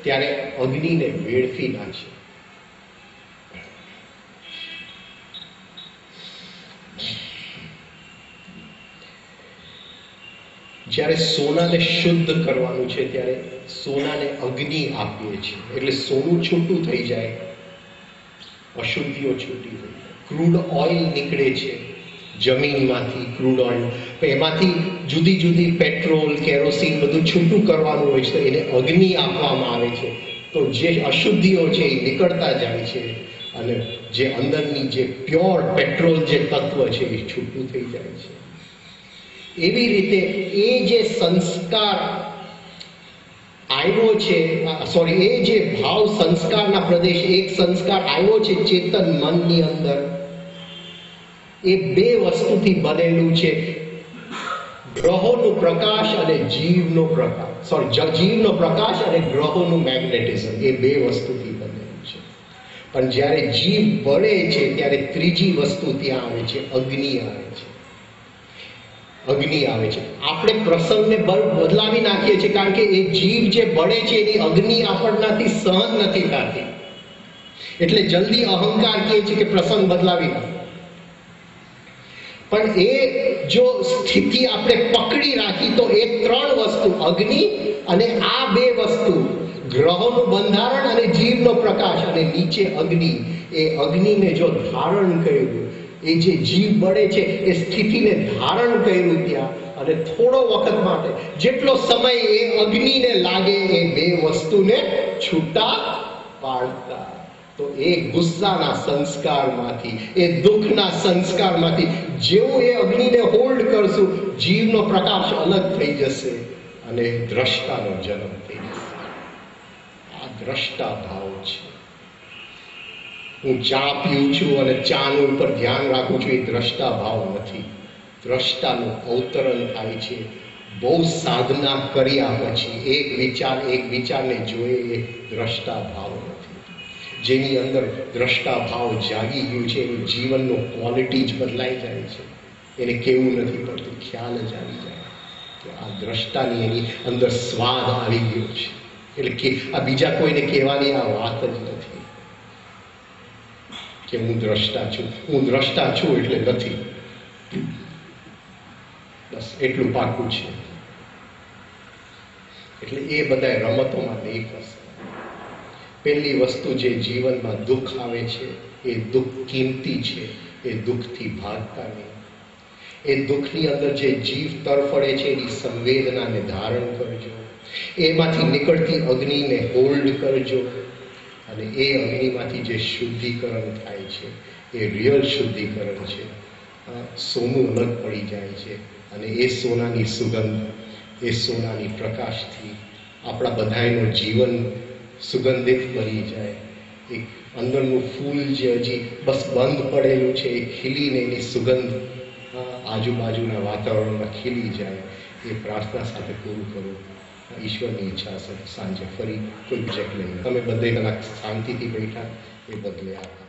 ત્યારે અગ્નિને વેડફી નાખીએ. જ્યારે સોનાને શુદ્ધ કરવાનું છે ત્યારે સોનાને અગ્નિ આપીએ છીએ, એટલે સોનું છૂટું થઈ જાય, અશુદ્ધિઓ છૂટી થઈ જાય. ક્રૂડ ઓઇલ નીકળે છે જમીનમાંથી, ક્રૂડ ઓઇલ, એમાંથી જુદી જુદી પેટ્રોલ, કેરોસીન બધું છૂટું કરવાનું હોય છે, તો એને અગ્નિ આપવામાં આવે છે. તો જે અશુદ્ધિઓ છે એ નીકળતા જાય છે અને જે અંદરની જે પ્યોર પેટ્રોલ જે તત્વ છે એ છૂટું થઈ જાય છે. એવી રીતે એ જે સંસ્કાર આવ્યો છે, સોરી, એ જે ભાવ સંસ્કારના પ્રદેશ, એક સંસ્કાર આવ્યો છે ચેતન મનની અંદર, એ બે વસ્તુથી બનેલું છે. ગ્રહોનું પ્રકાશ અને જીવનો પ્રકાશ, જીવનો પ્રકાશ અને ગ્રહોનું મેગ્નેટિઝમ, એ બે વસ્તુથી બનેલું છે. પણ જ્યારે જીવ બળે છે ત્યારે ત્રીજી વસ્તુ ત્યાં આવે છે, અગ્નિ આવે છે. અગ્નિ આવે છે. આપણે પ્રસંગને બદલાવી નાખીએ છીએ, કારણ કે એ જીવ જે બળે છે એની અગ્નિ આપણનાથી સહન નથી થતી, એટલે જલ્દી અહંકાર કહે છે કે પ્રસંગ બદલાવી નાખો. પણ એ જો સ્થિતિ આપણે પકડી રાખી તો એ ત્રણ વસ્તુ, અગ્નિ અને આ બે વસ્તુ, ગ્રહોનું બંધારણ અને જીવનો પ્રકાશ અને નીચે અગ્નિ, એ અગ્નિને જો ધારણ કર્યું, એ જે જીવ બળે છે એ સ્થિતિને ધારણ કર્યું ત્યાં, અને થોડો વખત માટે જેટલો સમય એ અગ્નિને લાગે એ બે વસ્તુને છૂટા પાડતા, તો એ ગુસ્સાના સંસ્કારમાંથી, એ દુઃખના સંસ્કારમાંથી જેવું એ અગ્નિને હોલ્ડ કરશું, જીવનો પ્રકાશ અલગ થઈ જશે અને દ્રષ્ટાનો જન્મ થઈ જશે. આ દ્રષ્ટા ભાવ છે. હું ચા પીઉં છું અને ચાનું ઉપર ધ્યાન રાખું છું, એ દ્રષ્ટા ભાવ નથી. દ્રષ્ટાનું અવતરણ થાય છે બહુ સાધના કર્યા પછી. એક વિચારને જોઈએ એ દ્રષ્ટા ભાવ નથી. જેની અંદર દ્રષ્ટા ભાવ જાગી ગયું છે એનું જીવનનું ક્વોલિટી જ બદલાઈ જાય છે. એને કેવું નથી પડતું, ખ્યાલ જ આવી જાય કે આ દ્રષ્ટાની એની અંદર સ્વાદ આવી ગયો છે. એટલે કે આ બીજા કોઈને કહેવાની આ વાત જ નથી કે હું દ્રષ્ટા છું, હું દ્રષ્ટા છું એટલે નથી. બસ એટલું પાકું છે. એટલે એ બધા રમતોમાં એક વસ્તુ, પહેલી વસ્તુ જે જીવનમાં દુઃખ આવે છે એ દુઃખ કિંમતી છે, એ દુઃખથી ભાગતા નહીં. એ દુઃખની અંદર જે જીવ તરફડે છે એની સંવેદનાને ધારણ કરજો, એમાંથી નીકળતી અગ્નિને હોલ્ડ કરજો, અને એ અગ્નિમાંથી જે શુદ્ધિકરણ થાય છે એ રિયલ શુદ્ધિકરણ છે. સોનું અલગ પડી જાય છે અને એ સોનાની સુગંધ, એ સોનાની પ્રકાશથી આપણા બધાયનો જીવન સુગંધિત બની જાય. એક અંદરનું ફૂલ જે હજી બસ બંધ પડેલું છે એ ખીલીને એની સુગંધ આજુબાજુના વાતાવરણમાં ખીલી જાય. એ પ્રાર્થના સાથે પૂરું કરું. ઈશ્વરની ઈચ્છા છે સાંજે ફરી કોઈ પ્રોજેક્ટ લઈને તમે બધે કલાક શાંતિથી બેઠા એ બદલે આભાર.